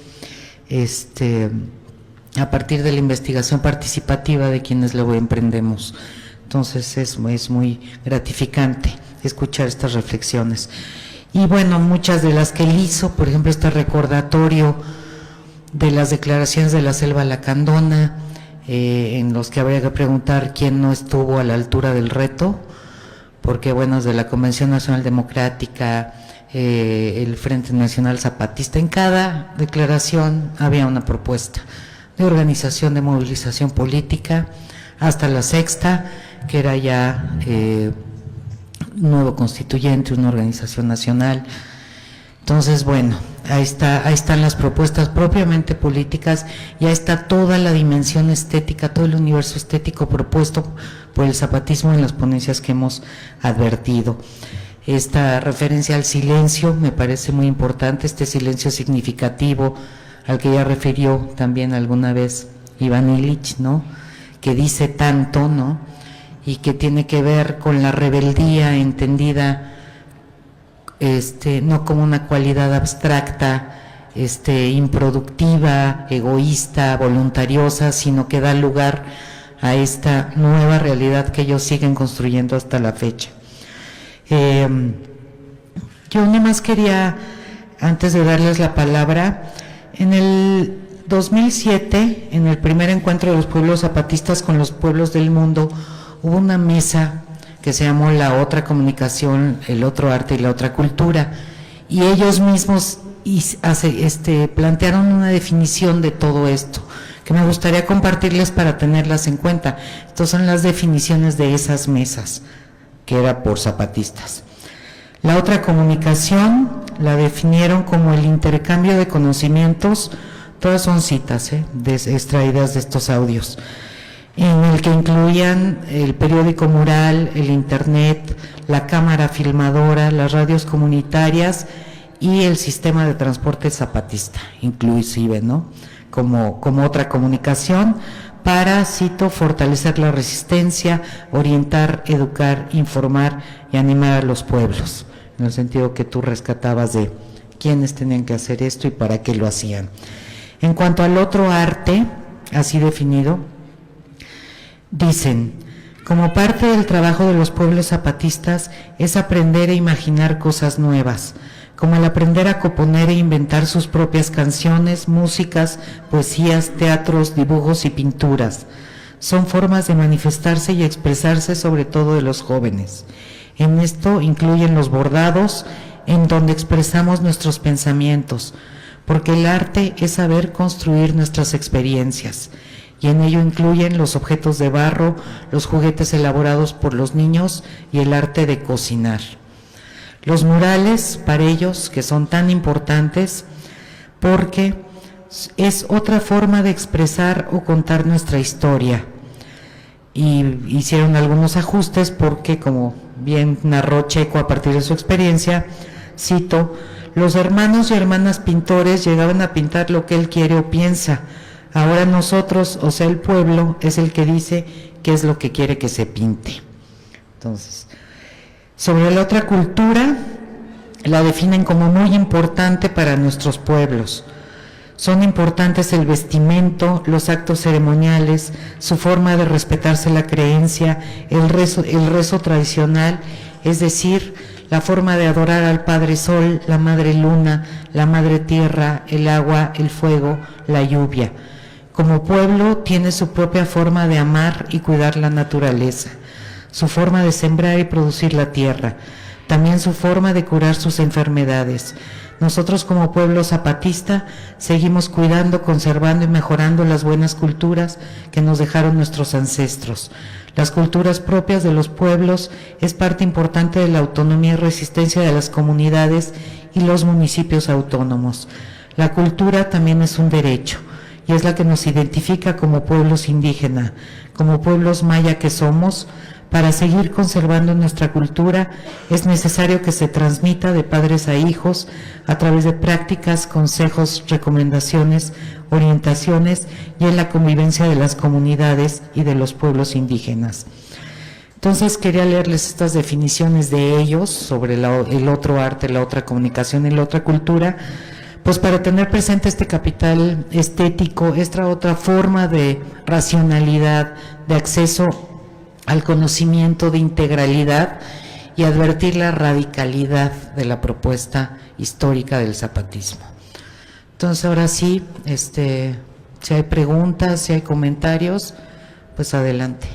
a partir de la investigación participativa de quienes lo emprendemos. Entonces es muy gratificante escuchar estas reflexiones. Y bueno, muchas de las que él hizo, por ejemplo, este recordatorio de las declaraciones de la Selva Lacandona, en los que habría que preguntar quién no estuvo a la altura del reto, porque bueno, desde la Convención Nacional Democrática, el Frente Nacional Zapatista, en cada declaración había una propuesta de organización, de movilización política, hasta la sexta, que era ya nuevo constituyente, una organización nacional. Entonces, bueno, ahí están las propuestas propiamente políticas, y ahí está toda la dimensión estética, todo el universo estético propuesto por el zapatismo en las ponencias que hemos advertido. Esta referencia al silencio me parece muy importante, este silencio significativo al que ya refirió también alguna vez Iván Illich, ¿no?, que dice tanto, ¿no?, y que tiene que ver con la rebeldía entendida no como una cualidad abstracta, improductiva, egoísta, voluntariosa, sino que da lugar a esta nueva realidad que ellos siguen construyendo hasta la fecha. Yo nada más quería, antes de darles la palabra, en el 2007, en el primer encuentro de los pueblos zapatistas con los pueblos del mundo, hubo una mesa que se llamó La Otra Comunicación, el Otro Arte y la Otra Cultura, y ellos mismos plantearon una definición de todo esto, que me gustaría compartirles para tenerlas en cuenta. Estas son las definiciones de esas mesas, que era por zapatistas. La otra comunicación la definieron como el intercambio de conocimientos, todas son citas extraídas de estos audios, en el que incluían el periódico mural, el internet, la cámara filmadora, las radios comunitarias y el sistema de transporte zapatista, inclusive, ¿no?, como otra comunicación para, cito, fortalecer la resistencia, orientar, educar, informar y animar a los pueblos, en el sentido que tú rescatabas de quiénes tenían que hacer esto y para qué lo hacían. En cuanto al otro arte, así definido, dicen: como parte del trabajo de los pueblos zapatistas es aprender a imaginar cosas nuevas, como el aprender a componer e inventar sus propias canciones, músicas, poesías, teatros, dibujos y pinturas. son formas de manifestarse y expresarse sobre todo de los jóvenes. En esto incluyen los bordados, en donde expresamos nuestros pensamientos, porque el arte es saber construir nuestras experiencias, y en ello incluyen los objetos de barro, los juguetes elaborados por los niños y el arte de cocinar. Los murales, para ellos, que son tan importantes, porque es otra forma de expresar o contar nuestra historia. Y hicieron algunos ajustes porque, como bien narró Checo a partir de su experiencia, cito, los hermanos y hermanas pintores llegaban a pintar lo que él quiere o piensa. Ahora nosotros, o sea el pueblo, es el que dice qué es lo que quiere que se pinte. Entonces, sobre la otra cultura, la definen como muy importante para nuestros pueblos. Son importantes el vestimento, los actos ceremoniales, su forma de respetarse la creencia, el rezo tradicional, es decir, la forma de adorar al Padre Sol, la Madre Luna, la Madre Tierra, el agua, el fuego, la lluvia. Como pueblo tiene su propia forma de amar y cuidar la naturaleza, su forma de sembrar y producir la tierra, también su forma de curar sus enfermedades. Nosotros como pueblo zapatista seguimos cuidando, conservando y mejorando las buenas culturas que nos dejaron nuestros ancestros. Las culturas propias de los pueblos es parte importante de la autonomía y resistencia de las comunidades y los municipios autónomos. La cultura también es un derecho y es la que nos identifica como pueblos indígenas, como pueblos maya que somos. Para seguir conservando nuestra cultura es necesario que se transmita de padres a hijos a través de prácticas, consejos, recomendaciones, orientaciones y en la convivencia de las comunidades y de los pueblos indígenas. Entonces quería leerles estas definiciones de ellos sobre el otro arte, la otra comunicación y la otra cultura, pues para tener presente este capital estético, esta otra forma de racionalidad, de acceso al conocimiento, de integralidad y advertir la radicalidad de la propuesta histórica del zapatismo. Entonces ahora sí, si hay preguntas, si hay comentarios, pues adelante.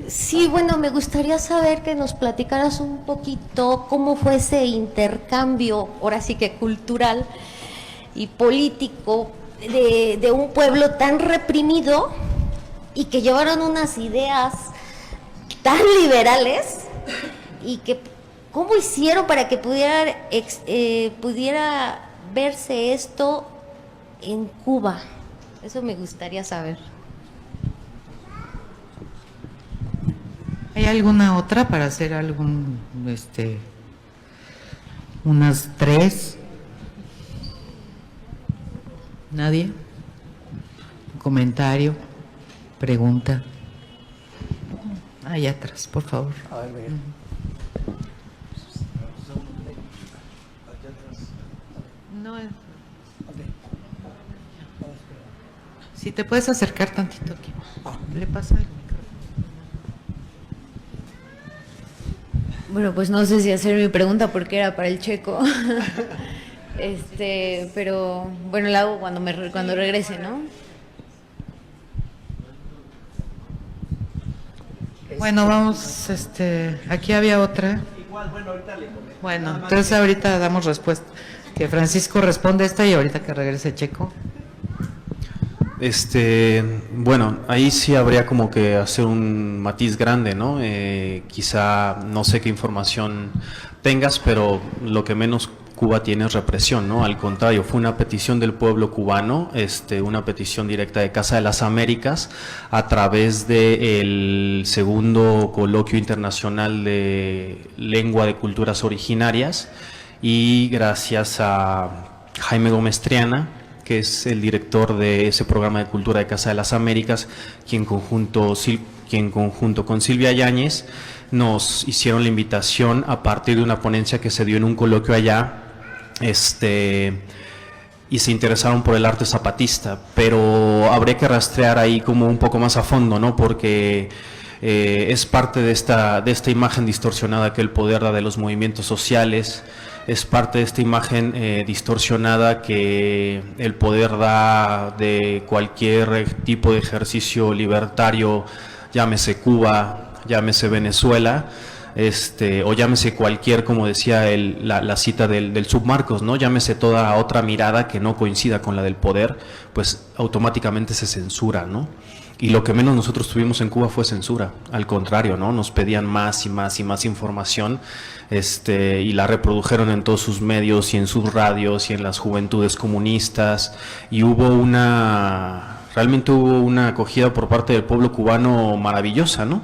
Sí, bueno, me gustaría saber que nos platicaras un poquito cómo fue ese intercambio, ahora sí que cultural y político, de un pueblo tan reprimido y que llevaron unas ideas tan liberales y que cómo hicieron para que pudiera verse esto en Cuba. Eso me gustaría saber. ¿Hay alguna otra para hacer algún, unas 3? ¿Nadie? ¿Un comentario? ¿Pregunta? Allá atrás, por favor. A ver. No es... Si te puedes acercar tantito aquí. ¿Le pasa el micrófono? Bueno, pues no sé si hacer mi pregunta porque era para el Checo. Pero bueno, la hago cuando regrese, ¿no? Bueno, vamos, aquí había otra. Bueno, entonces ahorita damos respuesta. Que Francisco responde esta y ahorita que regrese Checo. Bueno, ahí sí habría como que hacer un matiz grande, ¿no? Quizá no sé qué información tengas, pero lo que menos Cuba tiene es represión, ¿no? Al contrario, fue una petición del pueblo cubano, una petición directa de Casa de las Américas a través del segundo coloquio internacional de lengua de culturas originarias, y gracias a Jaime Gómez Triana, que es el director de ese programa de cultura de Casa de las Américas, quien conjunto con Silvia Yáñez nos hicieron la invitación a partir de una ponencia que se dio en un coloquio allá, y se interesaron por el arte zapatista, pero habría que rastrear ahí como un poco más a fondo, ¿no? Porque es parte de esta imagen distorsionada que el poder da de los movimientos sociales, es parte de esta imagen distorsionada que el poder da de cualquier tipo de ejercicio libertario, llámese Cuba, llámese Venezuela, o llámese cualquier, como decía la cita del Submarcos, ¿no? Llámese toda otra mirada que no coincida con la del poder, pues automáticamente se censura, ¿no? Y lo que menos nosotros tuvimos en Cuba fue censura, al contrario, ¿no? Nos pedían más y más y más información, y la reprodujeron en todos sus medios y en sus radios y en las juventudes comunistas, y realmente hubo una acogida por parte del pueblo cubano maravillosa, ¿no?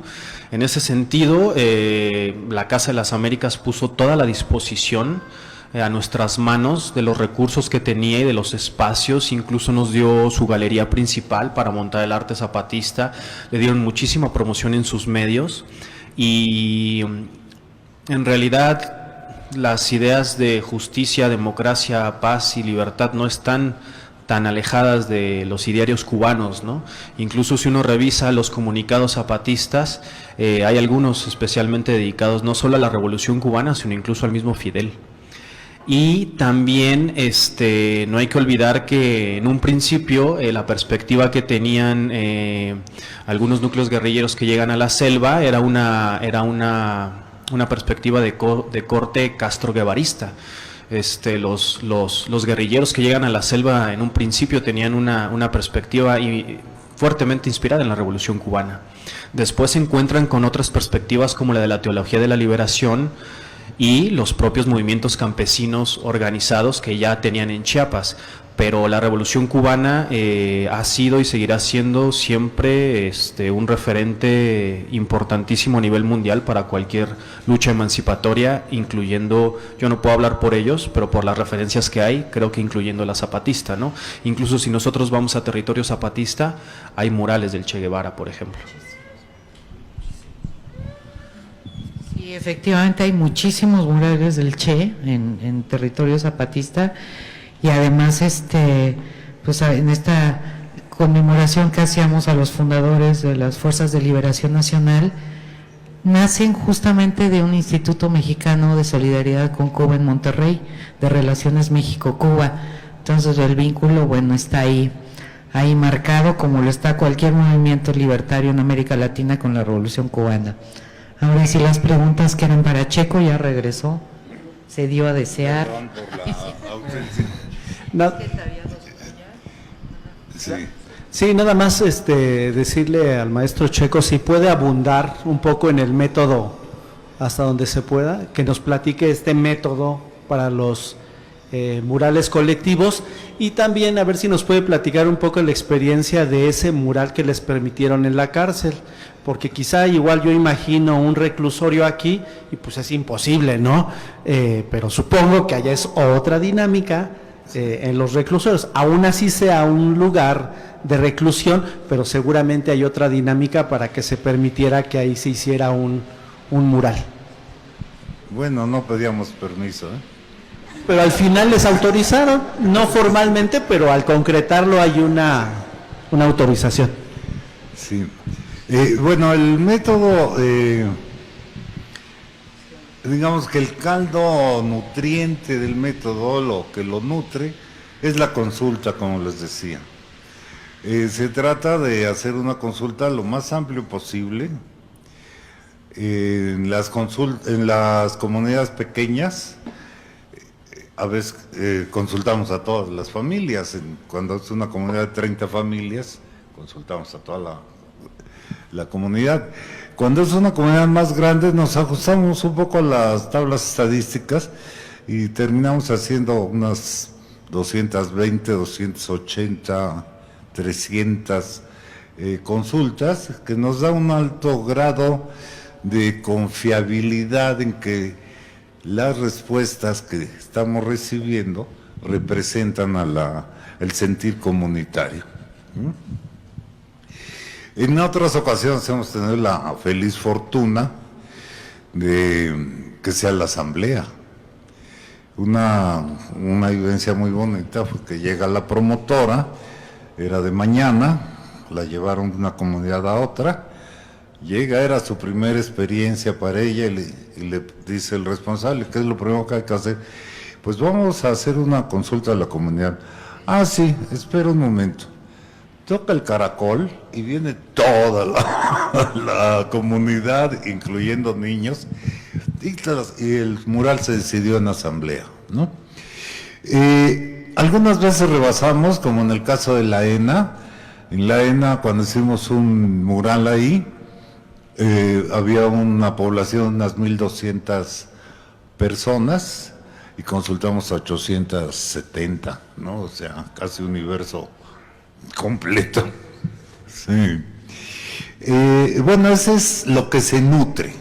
En ese sentido, la Casa de las Américas puso toda la disposición a nuestras manos de los recursos que tenía y de los espacios, incluso nos dio su galería principal para montar el arte zapatista, le dieron muchísima promoción en sus medios, y en realidad las ideas de justicia, democracia, paz y libertad no están tan alejadas de los idearios cubanos, ¿no? Incluso si uno revisa los comunicados zapatistas, hay algunos especialmente dedicados no solo a la Revolución Cubana, sino incluso al mismo Fidel. Y también no hay que olvidar que en un principio la perspectiva que tenían algunos núcleos guerrilleros que llegan a la selva era una perspectiva de corte castro-guevarista. Los guerrilleros que llegan a la selva en un principio tenían una perspectiva fuertemente inspirada en la Revolución Cubana. Después se encuentran con otras perspectivas como la de la teología de la liberación y los propios movimientos campesinos organizados que ya tenían en Chiapas, pero la Revolución Cubana ha sido y seguirá siendo siempre un referente importantísimo a nivel mundial para cualquier lucha emancipatoria, incluyendo, yo no puedo hablar por ellos, pero por las referencias que hay, creo que incluyendo la zapatista, ¿no? Incluso si nosotros vamos a territorio zapatista, hay murales del Che Guevara, por ejemplo. Sí, efectivamente hay muchísimos murales del Che en territorio zapatista, y además pues en esta conmemoración que hacíamos a los fundadores de las Fuerzas de Liberación Nacional, nacen justamente de un Instituto Mexicano de Solidaridad con Cuba en Monterrey, de Relaciones México-Cuba. Entonces el vínculo, bueno, está ahí marcado, como lo está cualquier movimiento libertario en América Latina con la Revolución Cubana. Ahora sí, las preguntas que eran para Checo, ya regresó, se dio a desear. Perdón por la ausencia. Sí, nada más decirle al maestro Checo si puede abundar un poco en el método hasta donde se pueda, que nos platique este método para los murales colectivos, y también a ver si nos puede platicar un poco la experiencia de ese mural que les permitieron en la cárcel, porque quizá igual yo imagino un reclusorio aquí y pues es imposible, ¿no? Pero supongo que allá es otra dinámica en los reclusorios, aún así sea un lugar de reclusión, pero seguramente hay otra dinámica para que se permitiera que ahí se hiciera un mural. Bueno, no pedíamos permiso, ¿eh? Pero al final les autorizaron, no formalmente, pero al concretarlo hay una autorización. Sí. Bueno, el método, digamos que el caldo nutriente del método, lo que lo nutre, es la consulta, como les decía. Se trata de hacer una consulta lo más amplio posible. En las comunidades pequeñas, a veces consultamos a todas las familias. Cuando es una comunidad de 30 familias, consultamos a toda la comunidad. Cuando es una comunidad más grande, nos ajustamos un poco a las tablas estadísticas y terminamos haciendo unas 220, 280, 300 consultas, que nos da un alto grado de confiabilidad en que las respuestas que estamos recibiendo representan el sentir comunitario. En otras ocasiones hemos tenido la feliz fortuna de que sea la asamblea. Una vivencia muy bonita fue que llega la promotora, era de mañana, la llevaron de una comunidad a otra, llega, era su primera experiencia para ella y le dice el responsable, ¿qué es lo primero que hay que hacer? Pues vamos a hacer una consulta a la comunidad. Ah, sí, espera un momento. Toca el caracol y viene toda la comunidad, incluyendo niños, y el mural se decidió en asamblea, ¿no? Algunas veces rebasamos, como en el caso de la ENA. En la ENA, cuando hicimos un mural ahí, había una población de unas 1,200 personas y consultamos a 870, ¿no? O sea, casi universo completo. Sí. Bueno, ese es lo que se nutre,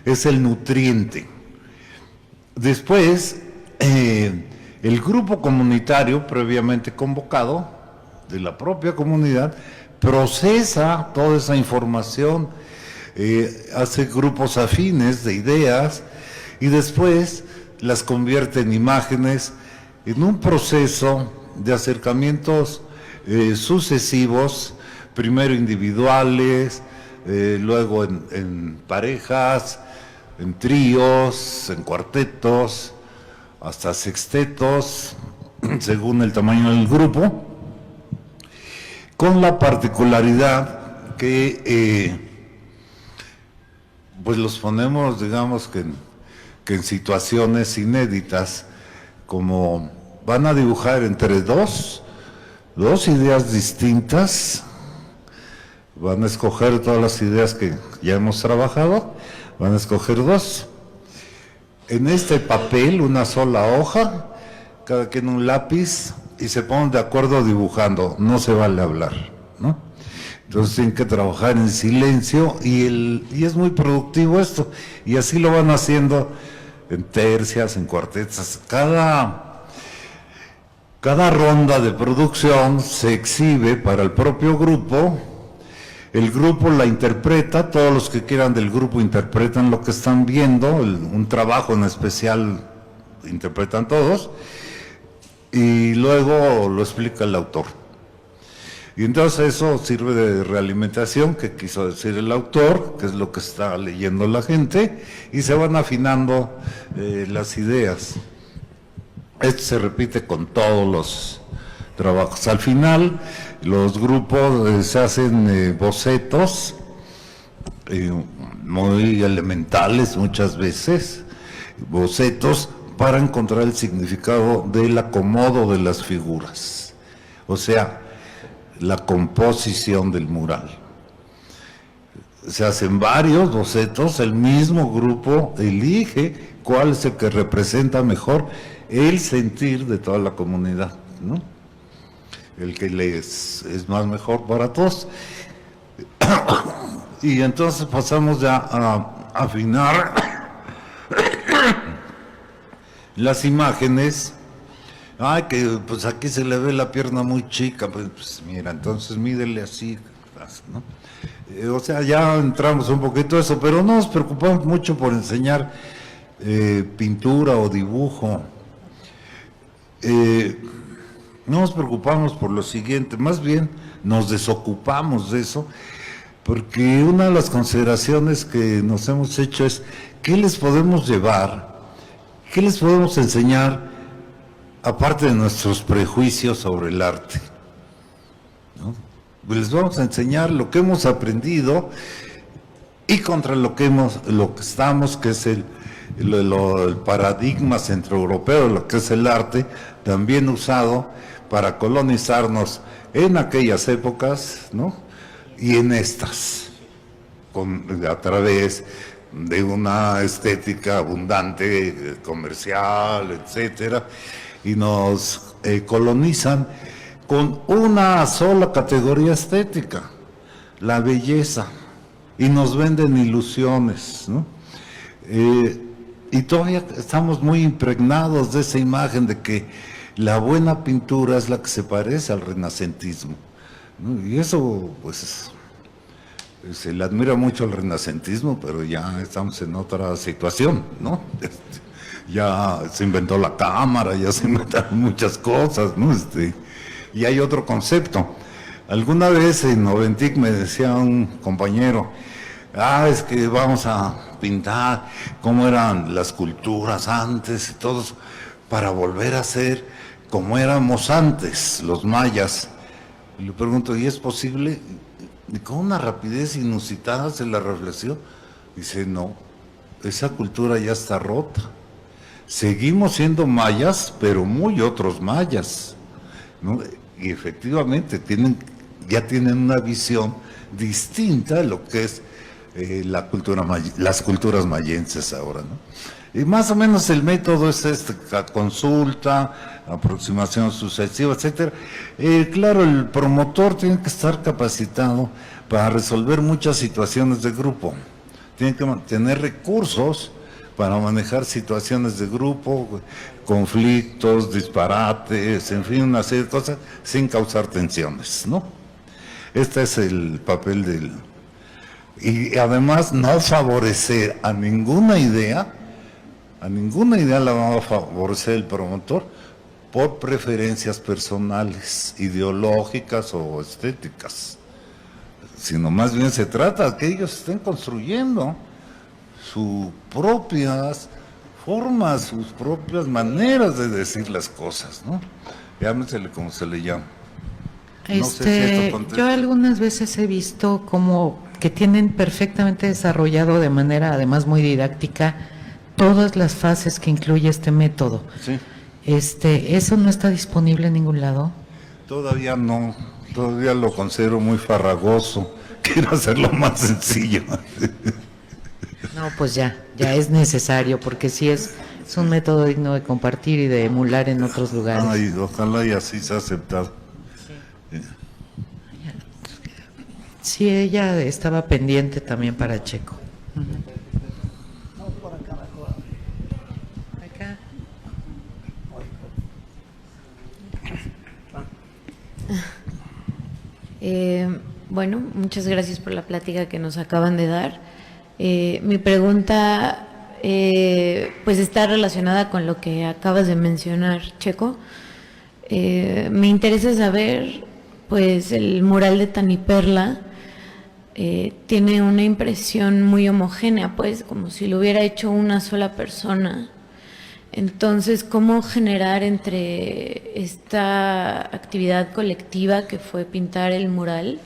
es el nutriente. Después, el grupo comunitario previamente convocado de la propia comunidad procesa toda esa información, hace grupos afines de ideas y después las convierte en imágenes en un proceso de acercamientos sucesivos, primero individuales, luego en parejas, en tríos, en cuartetos, hasta sextetos, según el tamaño del grupo, con la particularidad que pues los ponemos, digamos que en situaciones inéditas, como van a dibujar entre dos ideas distintas, van a escoger todas las ideas que ya hemos trabajado, van a escoger dos. En este papel, una sola hoja, cada quien un lápiz, y se ponen de acuerdo dibujando, no se vale hablar, ¿no? Entonces tienen que trabajar en silencio y es muy productivo esto, y así lo van haciendo en tercias, en cuartetas. Cada ronda de producción se exhibe para el propio grupo, el grupo la interpreta, todos los que quieran del grupo interpretan lo que están viendo, un trabajo en especial interpretan todos, y luego lo explica el autor. Y entonces eso sirve de realimentación, que quiso decir el autor, que es lo que está leyendo la gente, y se van afinando las ideas. Esto se repite con todos los trabajos. Al final, los grupos se hacen bocetos muy elementales muchas veces, bocetos para encontrar el significado del acomodo de las figuras, o sea, la composición del mural. Se hacen varios bocetos, el mismo grupo elige cuál es el que representa mejor el sentir de toda la comunidad, ¿no? El que es más mejor para todos. Y entonces pasamos ya a afinar las imágenes. Ay, que pues aquí se le ve la pierna muy chica, pues mira, entonces mídele así, ¿no? O sea, ya entramos un poquito a eso, pero no nos preocupamos mucho por enseñar pintura o dibujo. No nos preocupamos por lo siguiente, más bien nos desocupamos de eso, porque una de las consideraciones que nos hemos hecho es, ¿qué les podemos llevar? ¿Qué les podemos enseñar aparte de nuestros prejuicios sobre el arte? ¿No? Pues les vamos a enseñar lo que hemos aprendido y contra lo que estamos, que es el paradigma centroeuropeo, lo que es el arte, también usado para colonizarnos en aquellas épocas, ¿no? Y en estas, a través de una estética abundante, comercial, etcétera, y nos colonizan con una sola categoría estética, la belleza, y nos venden ilusiones, ¿no? Y todavía estamos muy impregnados de esa imagen de que la buena pintura es la que se parece al renacentismo, ¿no? Y eso, pues, se le admira mucho al renacentismo, pero ya estamos en otra situación, ¿no? Ya se inventó la cámara, ya se inventaron muchas cosas, ¿no? Y hay otro concepto. Alguna vez en Noventic me decía un compañero, es que vamos a pintar cómo eran las culturas antes y todos, para volver a ser como éramos antes, los mayas. Y le pregunto, ¿y es posible? Y con una rapidez inusitada se la reflexión. Dice, no, esa cultura ya está rota. Seguimos siendo mayas, pero muy otros mayas, ¿no? Y efectivamente ya tienen una visión distinta de lo que es las culturas mayenses ahora, ¿no? Y más o menos el método es consulta, aproximación sucesiva, etcétera. Claro, el promotor tiene que estar capacitado para resolver muchas situaciones de grupo. Tiene que tener recursos para manejar situaciones de grupo, conflictos, disparates, en fin, una serie de cosas, sin causar tensiones, ¿no? Este es el papel y además no favorecer a ninguna idea la va a favorecer el promotor por preferencias personales, ideológicas o estéticas, sino más bien se trata de que ellos estén construyendo sus propias formas, sus propias maneras de decir las cosas, ¿no? Llámesele como se le llama. No sé si esto contesta. Yo algunas veces he visto como que tienen perfectamente desarrollado de manera además muy didáctica todas las fases que incluye este método. Sí. ¿Eso no está disponible en ningún lado? Todavía no, todavía lo considero muy farragoso. Quiero hacerlo más sencillo. No, pues ya es necesario, porque sí es un método digno de compartir y de emular en otros lugares. Ay, ojalá y así se ha aceptado. Sí, ella estaba pendiente también para Checo. Acá. Bueno, muchas gracias por la plática que nos acaban de dar. Mi pregunta pues está relacionada con lo que acabas de mencionar, Checo. Me interesa saber, pues el mural de Taniperla tiene una impresión muy homogénea, pues como si lo hubiera hecho una sola persona. Entonces, ¿cómo generar entre esta actividad colectiva que fue pintar el mural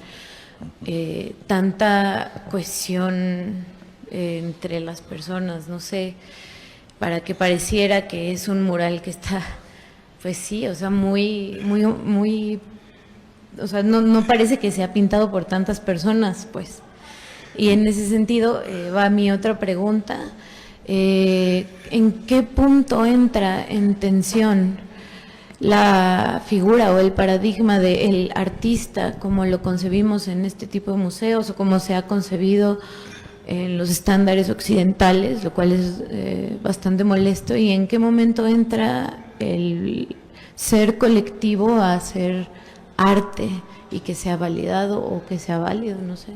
tanta cohesión entre las personas? No sé, para que pareciera que es un mural que está, pues sí, o sea, muy, o sea, no parece que sea pintado por tantas personas, pues. Y en ese sentido va mi otra pregunta. ¿En qué punto entra en tensión la figura o el paradigma del artista como lo concebimos en este tipo de museos o como se ha concebido en los estándares occidentales, lo cual es bastante molesto? ¿Y en qué momento entra el ser colectivo a hacer arte y que sea validado o que sea válido? No sé.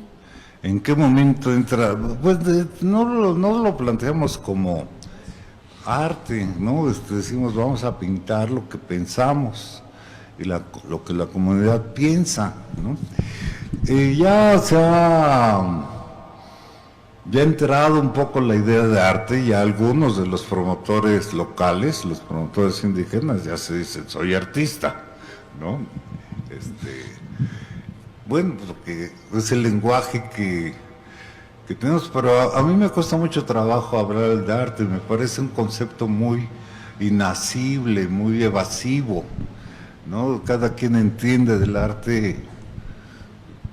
¿En qué momento entra? Pues no lo planteamos como arte, ¿no? Decimos, vamos a pintar lo que pensamos y lo que la comunidad piensa, ¿no? Ya ha entrado un poco la idea de arte, y algunos de los promotores locales, los promotores indígenas, ya se dicen, soy artista, ¿no? Bueno, porque es el lenguaje que tenemos, pero a mí me cuesta mucho trabajo hablar de arte, me parece un concepto muy inasible, muy evasivo, ¿no? Cada quien entiende del arte,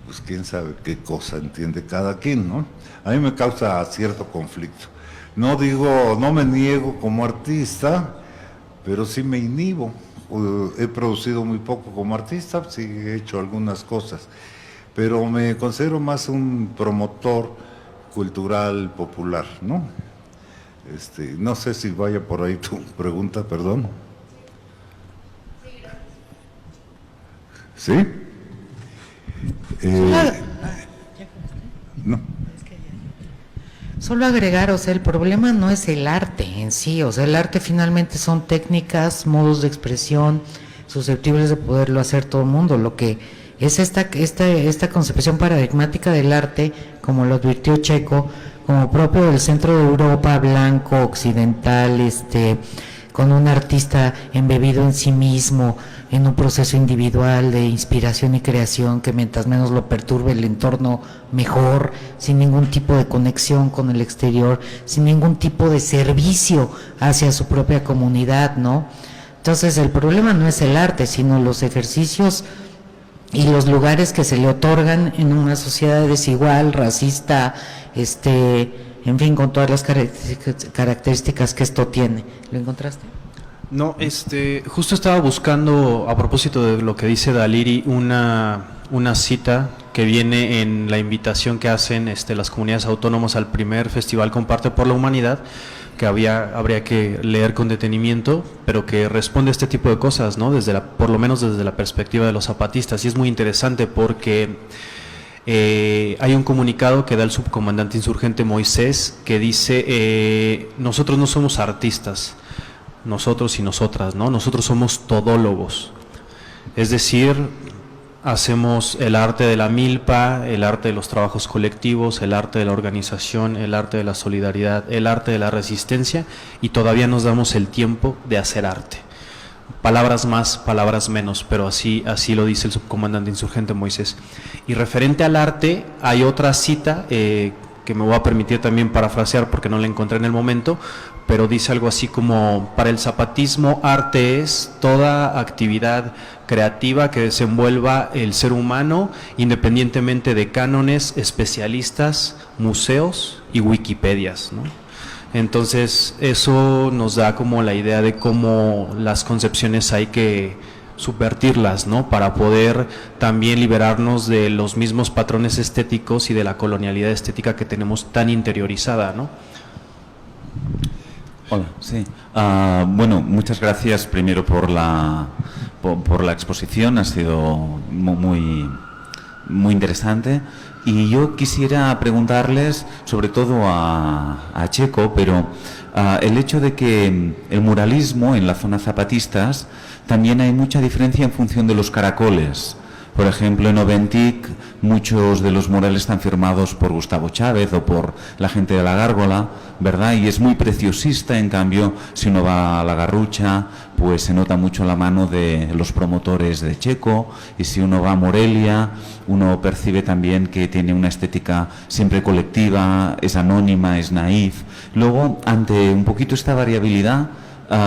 pues quién sabe qué cosa entiende cada quien, ¿no? A mí me causa cierto conflicto. No digo, no me niego como artista, pero sí me inhibo. He producido muy poco como artista, sí he hecho algunas cosas, pero me considero más un promotor cultural popular, ¿no? No sé si vaya por ahí tu pregunta, perdón. ¿Sí? No. Solo agregar, o sea, el problema no es el arte en sí, o sea, el arte finalmente son técnicas, modos de expresión susceptibles de poderlo hacer todo el mundo. Lo que es esta concepción paradigmática del arte, como lo advirtió Checo, como propio del centro de Europa, blanco, occidental, con un artista embebido en sí mismo, en un proceso individual de inspiración y creación que mientras menos lo perturbe el entorno mejor, sin ningún tipo de conexión con el exterior, sin ningún tipo de servicio hacia su propia comunidad, ¿no? Entonces el problema no es el arte, sino los ejercicios y los lugares que se le otorgan en una sociedad desigual, racista, en fin, con todas las características que esto tiene. ¿Lo encontraste? No, justo estaba buscando, a propósito de lo que dice Daliri, una cita que viene en la invitación que hacen las comunidades autónomas al primer Festival Comparte por la Humanidad, que habría que leer con detenimiento, pero que responde a este tipo de cosas, ¿no? Por lo menos desde la perspectiva de los zapatistas, y es muy interesante porque hay un comunicado que da el subcomandante insurgente Moisés que dice, nosotros no somos artistas, nosotros y nosotras, ¿no? Nosotros somos todólogos, es decir, hacemos el arte de la milpa, el arte de los trabajos colectivos, el arte de la organización, el arte de la solidaridad, el arte de la resistencia, y todavía nos damos el tiempo de hacer arte. Palabras más, palabras menos, pero así lo dice el subcomandante insurgente Moisés. Y referente al arte, hay otra cita que me voy a permitir también parafrasear porque no la encontré en el momento, pero dice algo así como: para el zapatismo, arte es toda actividad creativa que desenvuelva el ser humano, independientemente de cánones, especialistas, museos y wikipedias, ¿no? Entonces eso nos da como la idea de cómo las concepciones hay que subvertirlas, ¿no? Para poder también liberarnos de los mismos patrones estéticos y de la colonialidad estética que tenemos tan interiorizada, ¿no? Hola, sí. Bueno, muchas gracias primero por la exposición, ha sido muy interesante. Y yo quisiera preguntarles, sobre todo a Checo, pero el hecho de que el muralismo en la zona zapatistas también hay mucha diferencia en función de los caracoles. Por ejemplo, en Oventic muchos de los murales están firmados por Gustavo Chávez o por la gente de la Gárgola, ¿verdad? Y es muy preciosista. En cambio, si uno va a la Garrucha, pues se nota mucho la mano de los promotores de Checo, y si uno va a Morelia, uno percibe también que tiene una estética siempre colectiva, es anónima, es naif. Luego, ante un poquito esta variabilidad,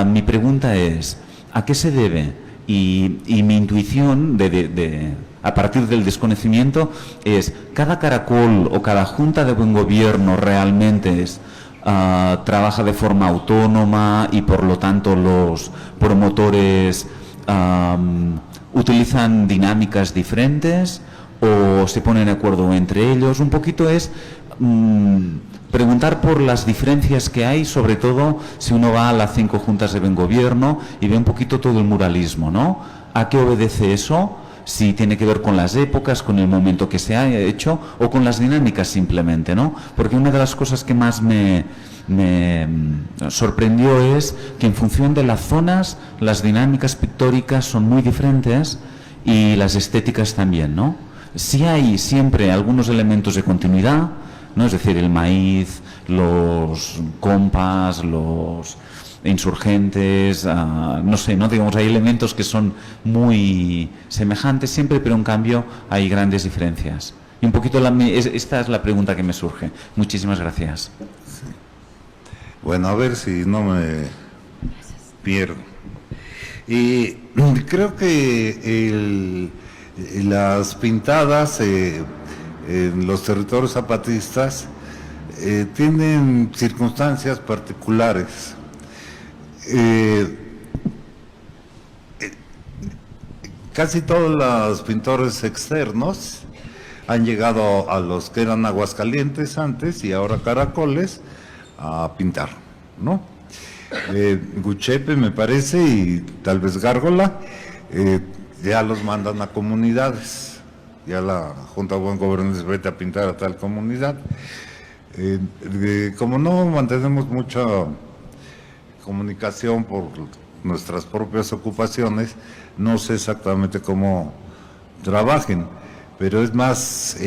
mi pregunta es, ¿a qué se debe? Y mi intuición a partir del desconocimiento es: ¿cada caracol o cada junta de buen gobierno realmente trabaja de forma autónoma y por lo tanto los promotores utilizan dinámicas diferentes o se ponen de acuerdo entre ellos? Un poquito es preguntar por las diferencias que hay, sobre todo si uno va a las 5 juntas de buen gobierno y ve un poquito todo el muralismo, ¿no? ¿A qué obedece eso? Si tiene que ver con las épocas, con el momento que se ha hecho o con las dinámicas simplemente, ¿no? Porque una de las cosas que más me sorprendió es que en función de las zonas las dinámicas pictóricas son muy diferentes y las estéticas también, ¿no? Sí hay siempre algunos elementos de continuidad, ¿no? Es decir, el maíz, los compas, los insurgentes, no sé, ¿no? Digamos, hay elementos que son muy semejantes siempre, pero en cambio hay grandes diferencias. Y un poquito esta es la pregunta que me surge. Muchísimas gracias. Bueno, a ver si no me pierdo. Y creo que las pintadas en los territorios zapatistas tienen circunstancias particulares. Casi todos los pintores externos han llegado a los que eran Aguascalientes antes y ahora Caracoles a pintar, ¿no? Guchepe, me parece, y tal vez Gárgola, ya los mandan a comunidades. Ya la Junta de Buen Gobierno dice, vete a pintar a tal comunidad. Como no mantenemos mucha comunicación por nuestras propias ocupaciones, no sé exactamente cómo trabajen, pero es más,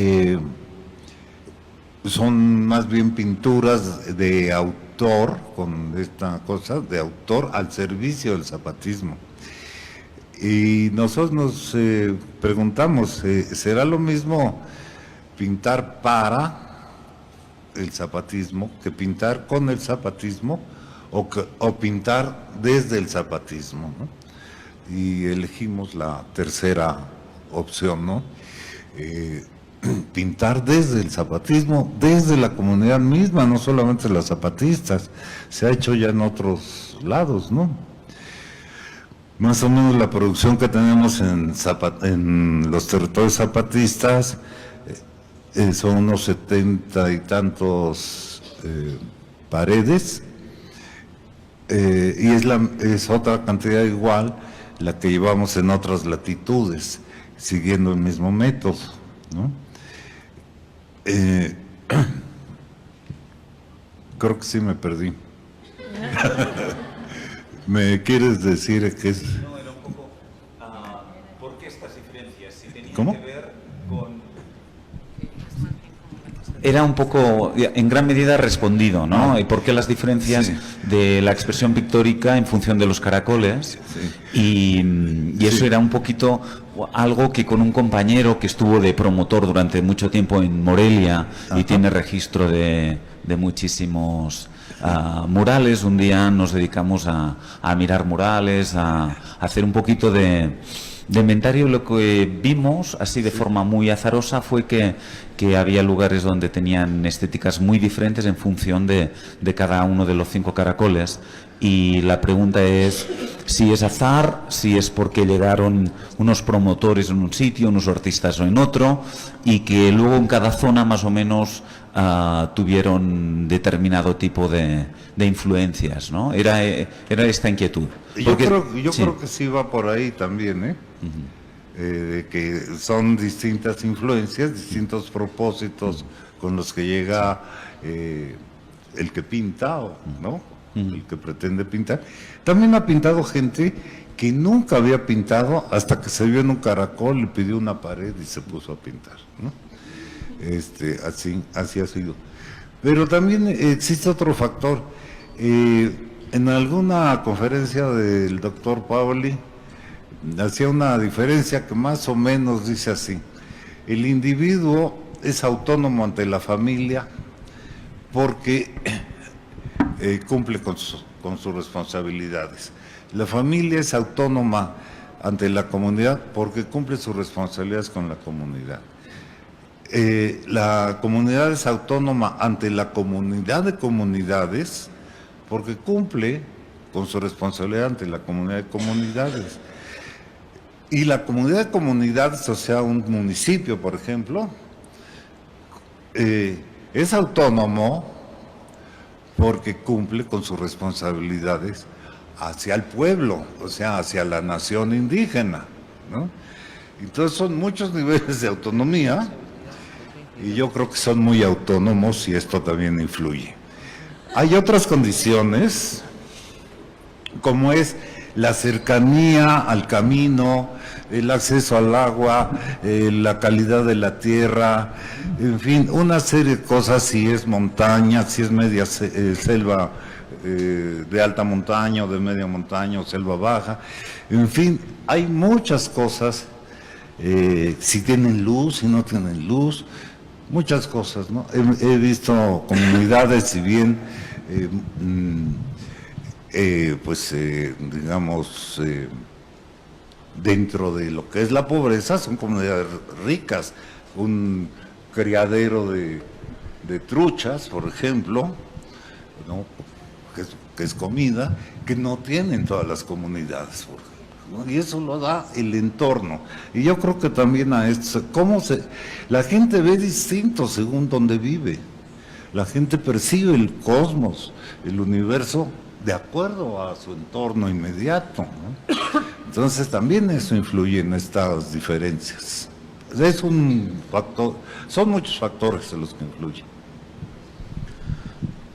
son más bien pinturas de autor, con esta cosa de autor al servicio del zapatismo. Y nosotros nos preguntamos, ¿será lo mismo pintar para el zapatismo que pintar con el zapatismo o pintar desde el zapatismo, ¿no? Y elegimos la tercera opción, ¿no? Pintar desde el zapatismo, desde la comunidad misma, no solamente los zapatistas, se ha hecho ya en otros lados, ¿no? Más o menos la producción que tenemos en los territorios zapatistas son unos 70 y tantos paredes, y es otra cantidad igual la que llevamos en otras latitudes, siguiendo el mismo método, ¿no? Creo que sí me perdí. ¿Me quieres decir qué es? No, era un poco, ¿por qué estas diferencias? Si tenían ¿Cómo? que ver con... Era un poco, en gran medida, respondido, ¿no? ¿Y por qué las diferencias de la expresión pictórica en función de los caracoles? Sí. Y eso era un poquito algo que con un compañero que estuvo de promotor durante mucho tiempo en Morelia y tiene registro de muchísimos murales, un día nos dedicamos a mirar murales, a hacer un poquito de inventario. Lo que vimos, así de forma muy azarosa, fue que había lugares donde tenían estéticas muy diferentes en función de cada uno de los 5 caracoles. Y la pregunta es si es azar, si es porque llegaron unos promotores en un sitio, unos artistas en otro, y que luego en cada zona más o menos tuvieron determinado tipo de influencias, ¿no? Era esta inquietud. Yo creo que sí va por ahí también, ¿eh? Que son distintas influencias, distintos propósitos con los que llega el que pinta, ¿no? El que pretende pintar. También ha pintado gente que nunca había pintado hasta que se vio en un caracol, le pidió una pared y se puso a pintar, ¿no? Así ha sido. Pero también existe otro factor. En alguna conferencia del doctor Paoli hacía una diferencia que más o menos dice así: el individuo es autónomo ante la familia porque cumple con sus responsabilidades. La familia es autónoma ante la comunidad porque cumple sus responsabilidades con la comunidad. La comunidad es autónoma ante la comunidad de comunidades porque cumple con su responsabilidad ante la comunidad de comunidades. Y la comunidad de comunidades, o sea, un municipio, por ejemplo, es autónomo porque cumple con sus responsabilidades hacia el pueblo, o sea, hacia la nación indígena, ¿no? Entonces son muchos niveles de autonomía y yo creo que son muy autónomos y esto también influye. Hay otras condiciones, como es la cercanía al camino, el acceso al agua, la calidad de la tierra, en fin, una serie de cosas, si es montaña, si es media selva de alta montaña o de media montaña o selva baja, en fin, hay muchas cosas si tienen luz, si no tienen luz, muchas cosas, ¿no? He visto comunidades, si bien, digamos, dentro de lo que es la pobreza, son comunidades ricas, un criadero de truchas, por ejemplo, ¿no? que es comida, que no tienen todas las comunidades, por ejemplo, ¿no? Y eso lo da el entorno. Y yo creo que también a esto, la gente ve distinto según donde vive, la gente percibe el cosmos, el universo, de acuerdo a su entorno inmediato, ¿no? Entonces también eso influye en estas diferencias. Es un factor, son muchos factores los que influyen.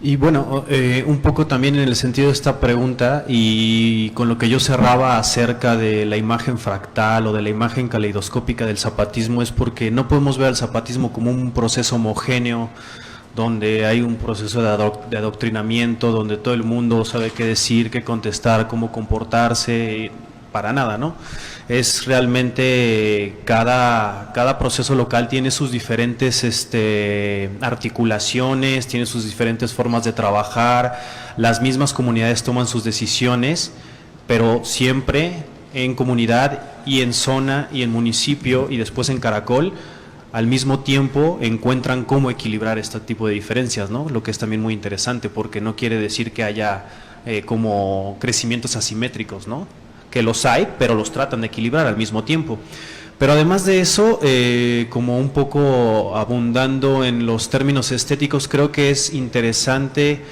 Y bueno, un poco también en el sentido de esta pregunta y con lo que yo cerraba acerca de la imagen fractal o de la imagen caleidoscópica del zapatismo, es porque no podemos ver al zapatismo como un proceso homogéneo donde hay un proceso de adoctrinamiento, donde todo el mundo sabe qué decir, qué contestar, cómo comportarse, para nada, ¿no? Es realmente cada proceso local tiene sus diferentes articulaciones, tiene sus diferentes formas de trabajar, las mismas comunidades toman sus decisiones, pero siempre en comunidad y en zona y en municipio y después en Caracol, al mismo tiempo encuentran cómo equilibrar este tipo de diferencias, ¿no? Lo que es también muy interesante, porque no quiere decir que haya como crecimientos asimétricos, ¿no? Que los hay, pero los tratan de equilibrar al mismo tiempo. Pero además de eso, como un poco abundando en los términos estéticos, creo que es interesante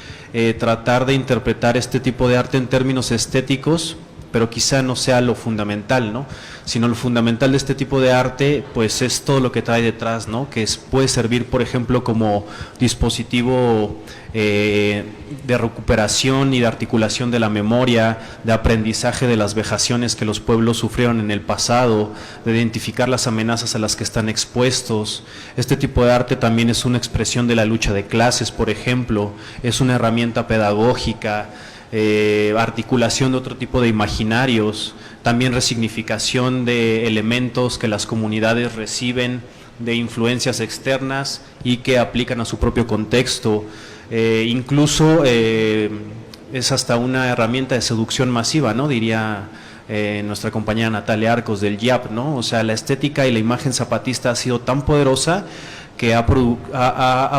tratar de interpretar este tipo de arte en términos estéticos, pero quizá no sea lo fundamental, ¿no? Sino lo fundamental de este tipo de arte, pues es todo lo que trae detrás, ¿no? Que puede servir, por ejemplo, como dispositivo de recuperación y de articulación de la memoria, de aprendizaje de las vejaciones que los pueblos sufrieron en el pasado, de identificar las amenazas a las que están expuestos. Este tipo de arte también es una expresión de la lucha de clases, por ejemplo, es una herramienta pedagógica, articulación de otro tipo de imaginarios, también resignificación de elementos que las comunidades reciben de influencias externas y que aplican a su propio contexto. Incluso es hasta una herramienta de seducción masiva, ¿no? Diría nuestra compañera Natalia Arcos del YAP, ¿no? O sea, la estética y la imagen zapatista ha sido tan poderosa que ha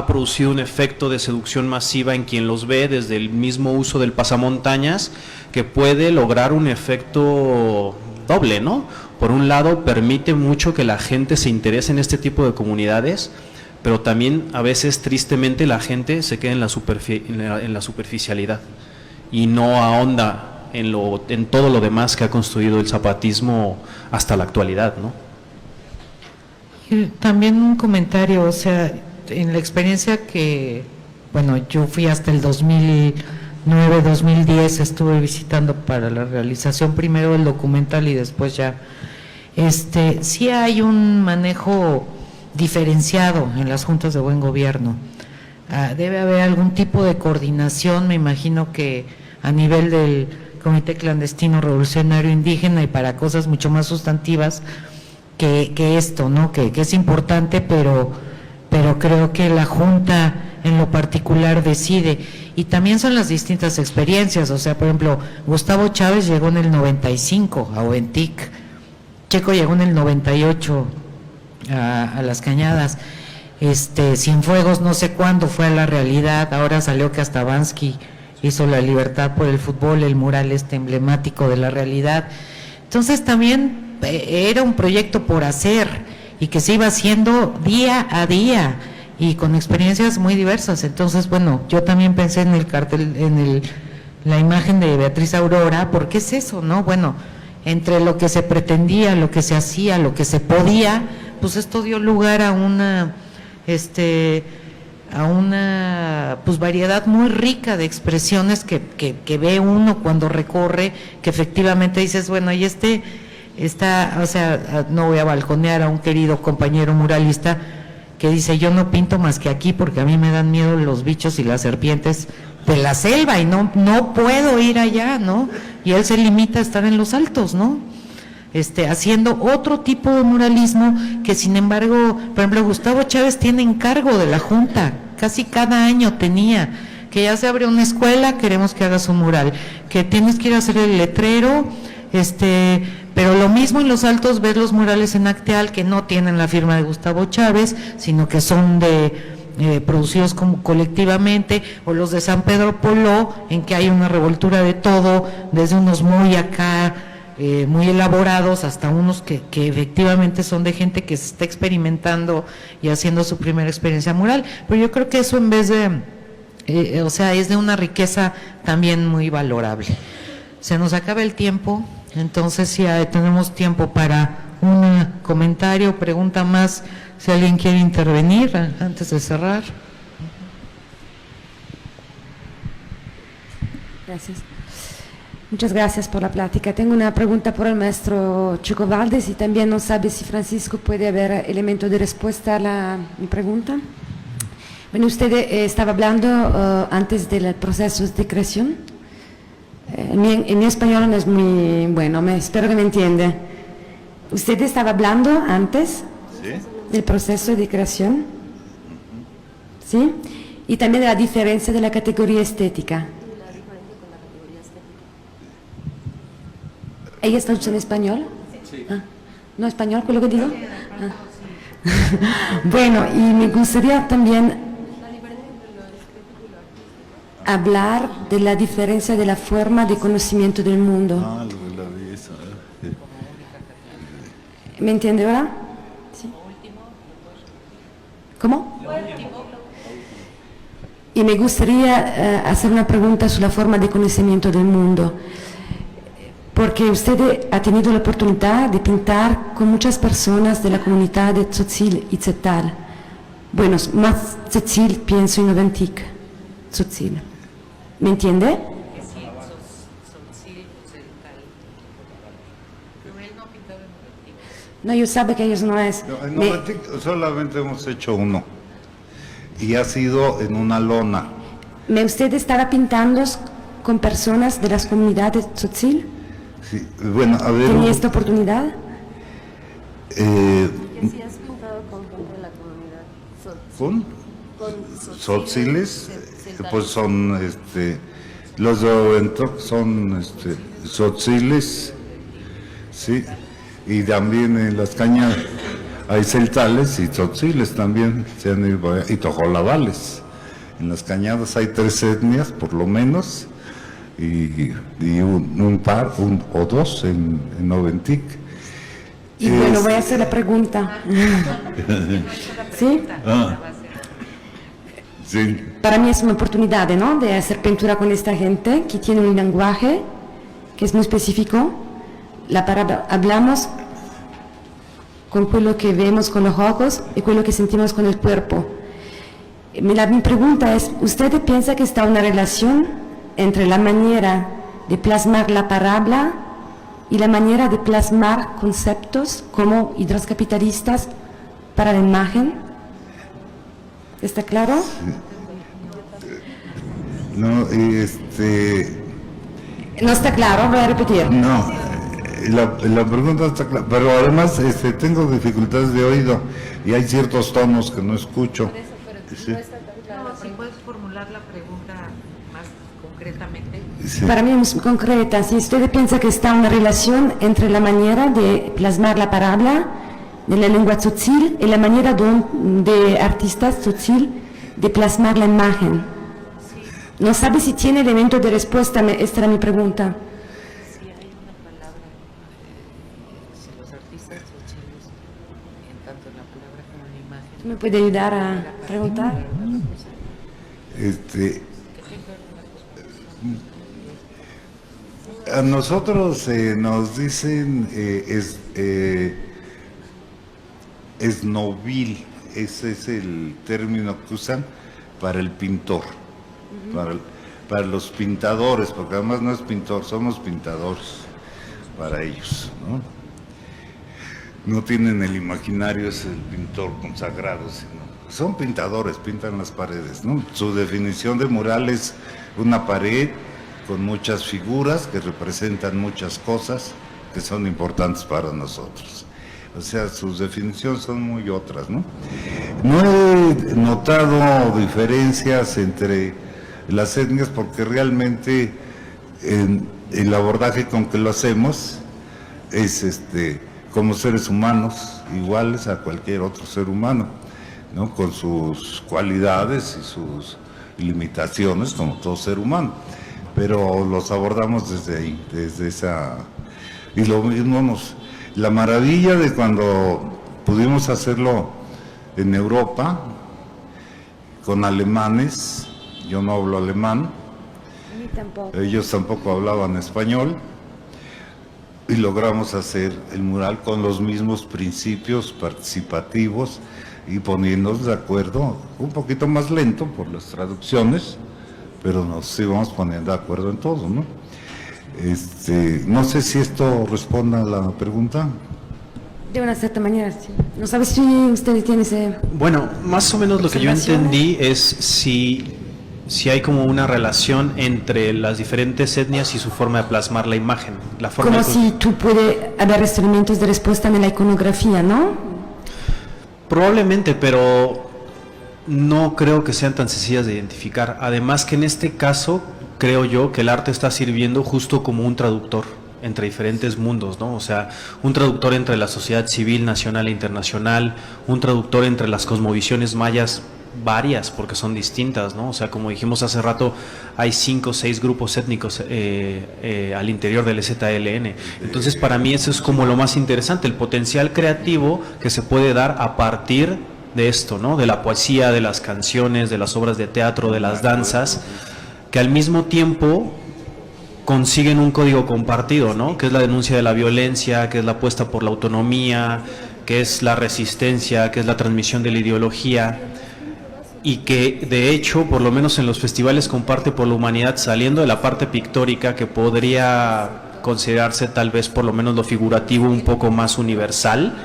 producido un efecto de seducción masiva en quien los ve, desde el mismo uso del pasamontañas, que puede lograr un efecto doble, ¿no? Por un lado, permite mucho que la gente se interese en este tipo de comunidades, pero también a veces, tristemente, la gente se queda en la superficialidad y no ahonda en todo lo demás que ha construido el zapatismo hasta la actualidad, ¿no? También un comentario, o sea, en la experiencia que, bueno, yo fui hasta el 2009, 2010, estuve visitando para la realización primero del documental y después ya, sí hay un manejo diferenciado en las juntas de buen gobierno. Debe haber algún tipo de coordinación, me imagino que a nivel del Comité Clandestino Revolucionario Indígena y para cosas mucho más sustantivas, que esto, ¿no? Que es importante, pero creo que la Junta en lo particular decide. Y también son las distintas experiencias, o sea, por ejemplo, Gustavo Chávez llegó en el 95 a Oventic, Checo llegó en el 98 a Las Cañadas, Cienfuegos no sé cuándo fue a La Realidad, ahora salió que hasta Bansky hizo La Libertad por el Fútbol, el mural emblemático de La Realidad. Entonces también era un proyecto por hacer y que se iba haciendo día a día y con experiencias muy diversas. Entonces, bueno, yo también pensé en el cartel, la imagen de Beatriz Aurora, porque es eso, ¿no? Bueno, entre lo que se pretendía, lo que se hacía, lo que se podía, pues esto dio lugar a una pues variedad muy rica de expresiones que ve uno cuando recorre, que efectivamente dices, bueno, y o sea, no voy a balconear a un querido compañero muralista que dice, yo no pinto más que aquí porque a mí me dan miedo los bichos y las serpientes de la selva y no puedo ir allá, ¿no? Y él se limita a estar en los altos, ¿no? haciendo otro tipo de muralismo que, sin embargo, por ejemplo, Gustavo Chávez tiene encargo de la Junta, casi cada año tenía, que ya se abre una escuela, queremos que hagas un mural, que tienes que ir a hacer el letrero, pero lo mismo en Los Altos, ves los murales en Acteal que no tienen la firma de Gustavo Chávez, sino que son producidos como colectivamente, o los de San Pedro Poló, en que hay una revoltura de todo, desde unos muy acá, muy elaborados, hasta unos que efectivamente son de gente que se está experimentando y haciendo su primera experiencia mural. Pero yo creo que eso, en vez de, es de una riqueza también muy valorable. Se nos acaba el tiempo, entonces si tenemos tiempo para un comentario, pregunta más, si alguien quiere intervenir antes de cerrar. Gracias. Muchas gracias por la plática. Tengo una pregunta por el maestro Checo Valdes y también no sabe si Francisco puede haber elemento de respuesta a mi pregunta. Bueno, usted estaba hablando antes del proceso de creación. En mi español no es muy bueno, espero que me entienda. Usted estaba hablando antes del proceso de creación, ¿sí? Y también de la diferencia de la categoría estética. ¿Ella está en español? Sí. ¿No español con lo que digo? Bueno, y me gustaría también hablar de la diferencia de la forma de conocimiento del mundo. ¿Me entiende ahora? ¿Sí? ¿Cómo? Y me gustaría hacer una pregunta sobre la forma de conocimiento del mundo. Porque usted ha tenido la oportunidad de pintar con muchas personas de la comunidad de Tzotzil y Tzetal. Bueno, más Tzotzil pienso en Noventic, Tzotzil. ¿Me entiende? No, yo sabe que ellos no es. No, en Noventic solamente hemos hecho uno. Y ha sido en una lona. ¿Usted estaba pintando con personas de las comunidades de Tzotzil? Sí, bueno, a ver. ¿Tenía esta oportunidad? ¿Sí has pintado con gente de la comunidad? ¿Con? Tzotziles, pues son, los de Oventoc son, tzotziles, sí, y también en las cañas hay celtales y tzotziles también, se han ido, y tojolabales. En las cañadas hay 3 etnias, por lo menos, y un par o dos en Noventic. Y bueno, voy a hacer la pregunta. ¿Sí? Sí. Para mí es una oportunidad, ¿no?, de hacer pintura con esta gente que tiene un lenguaje que es muy específico. Hablamos con quello que vemos con los ojos y quello que sentimos con el cuerpo. Mi pregunta es, ¿usted piensa que está una relación entre la manera de plasmar la palabra y la manera de plasmar conceptos como ideas capitalistas para la imagen? ¿Está claro? No, no está claro, voy a repetir. No, la pregunta está clara, pero además tengo dificultades de oído y hay ciertos tonos que no escucho. Sí. Si puedes formular la pregunta más concretamente. Sí. Para mí es concreta. Si usted piensa que está una relación entre la manera de plasmar la palabra de la lengua tzotzil y la manera de artistas tzotzil de plasmar la imagen. No sabe si tiene elemento de respuesta, esta era mi pregunta. Si hay una palabra, si los artistas tzotzilus, en tanto la palabra como la imagen. ¿Me puede ayudar a preguntar? A nosotros nos dicen esnovil, ese es el término que usan para el pintor, para los pintadores, porque además no es pintor, somos pintadores para ellos, ¿no? No tienen el imaginario, es el pintor consagrado, sino son pintadores, pintan las paredes, ¿no? Su definición de mural es una pared con muchas figuras que representan muchas cosas, que son importantes para nosotros. O sea, sus definiciones son muy otras, ¿no? No he notado diferencias entre las etnias porque realmente el abordaje con que lo hacemos es como seres humanos, iguales a cualquier otro ser humano, ¿no? Con sus cualidades y sus limitaciones, como todo ser humano. Pero los abordamos desde ahí, desde esa... Y lo mismo la maravilla de cuando pudimos hacerlo en Europa, con alemanes, yo no hablo alemán, ellos tampoco hablaban español, y logramos hacer el mural con los mismos principios participativos y poniéndonos de acuerdo, un poquito más lento por las traducciones, pero nos íbamos poniendo de acuerdo en todo, ¿no? No sé si esto responde a la pregunta. De una cierta manera, sí. No sabe si usted tiene ese... Bueno, más o menos lo que yo entendí es si hay como una relación entre las diferentes etnias y su forma de plasmar la imagen. La forma como si tú puede haber elementos de respuesta en la iconografía, ¿no? Probablemente, pero no creo que sean tan sencillas de identificar. Además que en este caso, creo yo que el arte está sirviendo justo como un traductor entre diferentes mundos, ¿no? O sea, un traductor entre la sociedad civil nacional e internacional, un traductor entre las cosmovisiones mayas varias, porque son distintas, ¿no? O sea, como dijimos hace rato, hay 5 o 6 grupos étnicos al interior del ZLN. Entonces, para mí eso es como lo más interesante, el potencial creativo que se puede dar a partir de esto, ¿no? De la poesía, de las canciones, de las obras de teatro, de las danzas, que al mismo tiempo consiguen un código compartido, ¿no? Que es la denuncia de la violencia, que es la apuesta por la autonomía, que es la resistencia, que es la transmisión de la ideología, y que de hecho, por lo menos en los festivales Comparte por la Humanidad, saliendo de la parte pictórica, que podría considerarse tal vez por lo menos lo figurativo un poco más universal,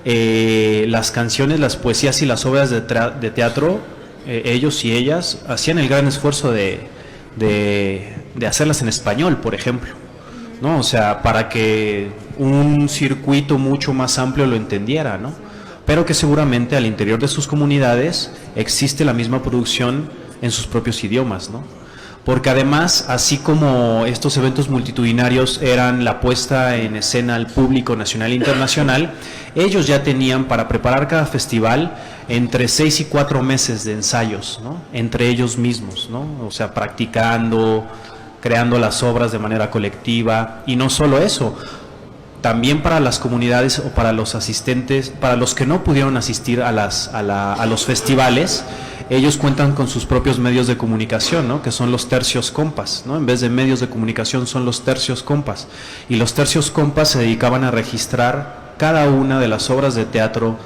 las canciones, las poesías y las obras de teatro, ellos y ellas hacían el gran esfuerzo de hacerlas en español, por ejemplo, ¿no? O sea, para que un circuito mucho más amplio lo entendiera, ¿no? Pero que seguramente al interior de sus comunidades existe la misma producción en sus propios idiomas, ¿no? Porque además, así como estos eventos multitudinarios eran la puesta en escena al público nacional e internacional, ellos ya tenían para preparar cada festival entre 6 y 4 meses de ensayos, ¿no? Entre ellos mismos, ¿no? O sea, practicando, creando las obras de manera colectiva, y no solo eso, también para las comunidades o para los asistentes, para los que no pudieron asistir a los festivales, ellos cuentan con sus propios medios de comunicación, ¿no? Que son los tercios compas, ¿no? En vez de medios de comunicación son los tercios compas, y los tercios compas se dedicaban a registrar cada una de las obras de teatro,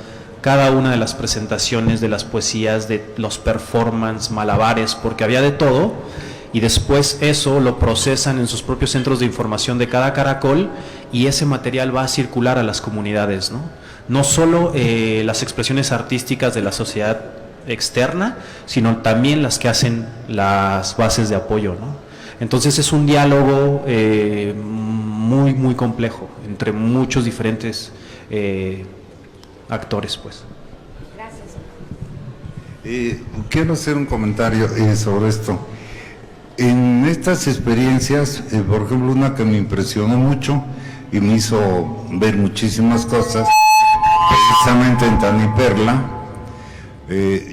cada una de las presentaciones, de las poesías, de los performances, malabares, porque había de todo, y después eso lo procesan en sus propios centros de información de cada caracol, y ese material va a circular a las comunidades, ¿no? No solo las expresiones artísticas de la sociedad externa, sino también las que hacen las bases de apoyo, ¿no? Entonces es un diálogo muy, muy complejo entre muchos diferentes actores, pues. Gracias. Quiero hacer un comentario sobre esto. En estas experiencias, por ejemplo, una que me impresionó mucho y me hizo ver muchísimas cosas, precisamente en Taniperla,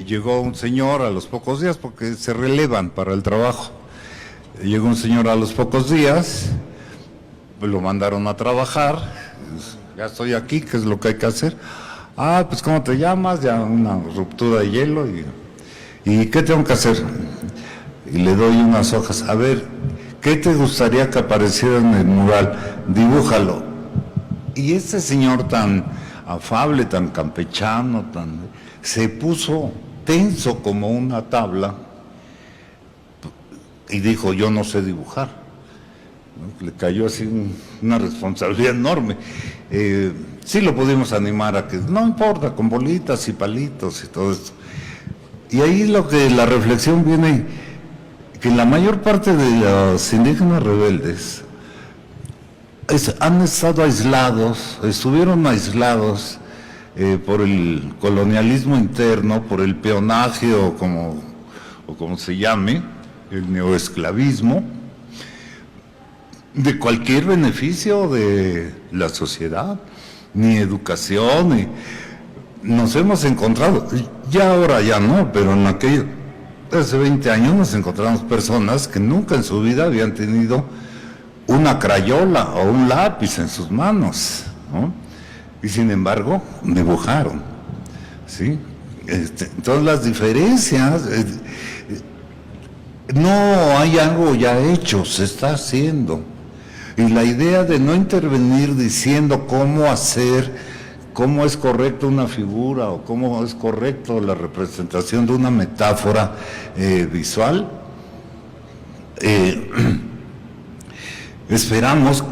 llegó un señor a los pocos días, porque se relevan para el trabajo. Llegó un señor a los pocos días, pues lo mandaron a trabajar, ya estoy aquí, ¿qué es lo que hay que hacer? Ah, pues ¿cómo te llamas? Ya una ruptura de hielo, ¿y qué tengo que hacer? Y le doy unas hojas, a ver, ¿qué te gustaría que apareciera en el mural? Dibújalo. Y este señor tan afable, tan campechano, se puso tenso como una tabla y dijo, yo no sé dibujar, ¿no? Le cayó así una responsabilidad enorme. Sí lo pudimos animar a que, no importa, con bolitas y palitos y todo esto. Y ahí la reflexión viene, que la mayor parte de los indígenas rebeldes han estado aislados, estuvieron aislados por el colonialismo interno, por el peonaje o como se llame, el neoesclavismo, de cualquier beneficio de la sociedad, ni educación, ni... Nos hemos encontrado, ya ahora ya no, pero en aquello, hace 20 años nos encontramos personas que nunca en su vida habían tenido una crayola o un lápiz en sus manos, ¿no? Y sin embargo dibujaron, ¿sí? Entonces las diferencias, no hay algo ya hecho, se está haciendo. Y la idea de no intervenir diciendo cómo hacer, cómo es correcto una figura o cómo es correcto la representación de una metáfora visual, esperamos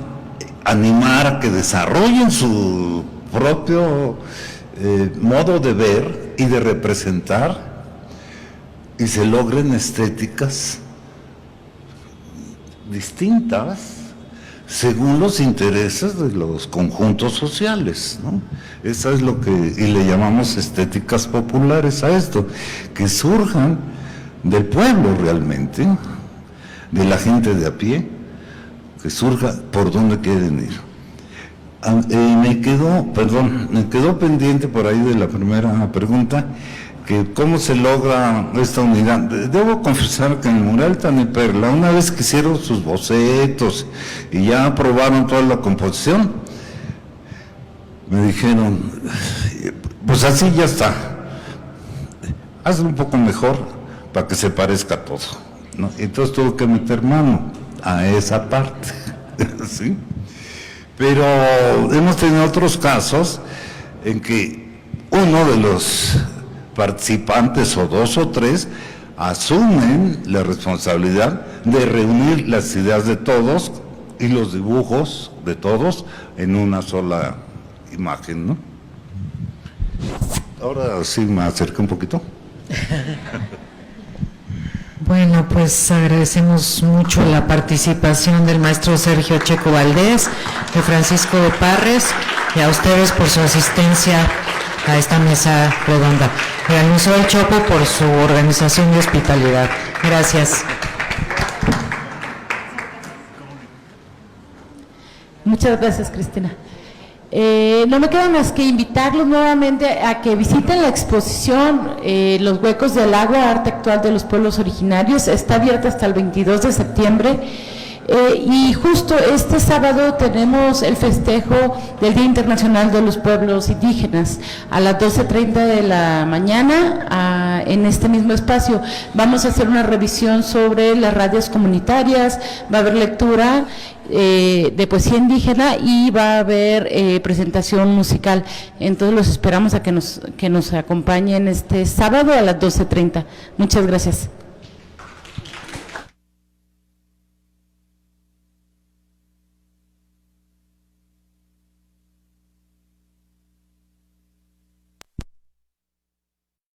animar a que desarrollen su propio modo de ver y de representar y se logren estéticas distintas según los intereses de los conjuntos sociales, ¿no? Eso es lo que, y le llamamos estéticas populares a esto, que surjan del pueblo realmente, de la gente de a pie, que surja por donde quieren ir. Me quedó pendiente por ahí de la primera pregunta, que cómo se logra esta unidad. Debo confesar que en el mural Taniperla, una vez que hicieron sus bocetos y ya aprobaron toda la composición, me dijeron, pues así ya está, hazlo un poco mejor para que se parezca a todo, ¿no? Entonces tuve que meter mano a esa parte, ¿sí? Pero hemos tenido otros casos en que uno de los participantes o dos o tres asumen la responsabilidad de reunir las ideas de todos y los dibujos de todos en una sola imagen, ¿no? Ahora sí me acerco un poquito. Bueno, pues agradecemos mucho la participación del maestro Sergio Checo Valdés, de Francisco de Parres, y a ustedes por su asistencia a esta mesa redonda. Y al Museo del Chopo por su organización y hospitalidad. Gracias. Muchas gracias, Cristina. No me queda más que invitarlos nuevamente a que visiten la exposición Los Huecos del Agua, Arte Actual de los Pueblos Originarios. Está abierta hasta el 22 de septiembre. Y justo este sábado tenemos el festejo del Día Internacional de los Pueblos Indígenas a las 12:30 de la mañana en este mismo espacio. Vamos a hacer una revisión sobre las radios comunitarias, va a haber lectura de poesía indígena y va a haber presentación musical. Entonces los esperamos a que nos acompañen este sábado a las 12:30. Muchas gracias.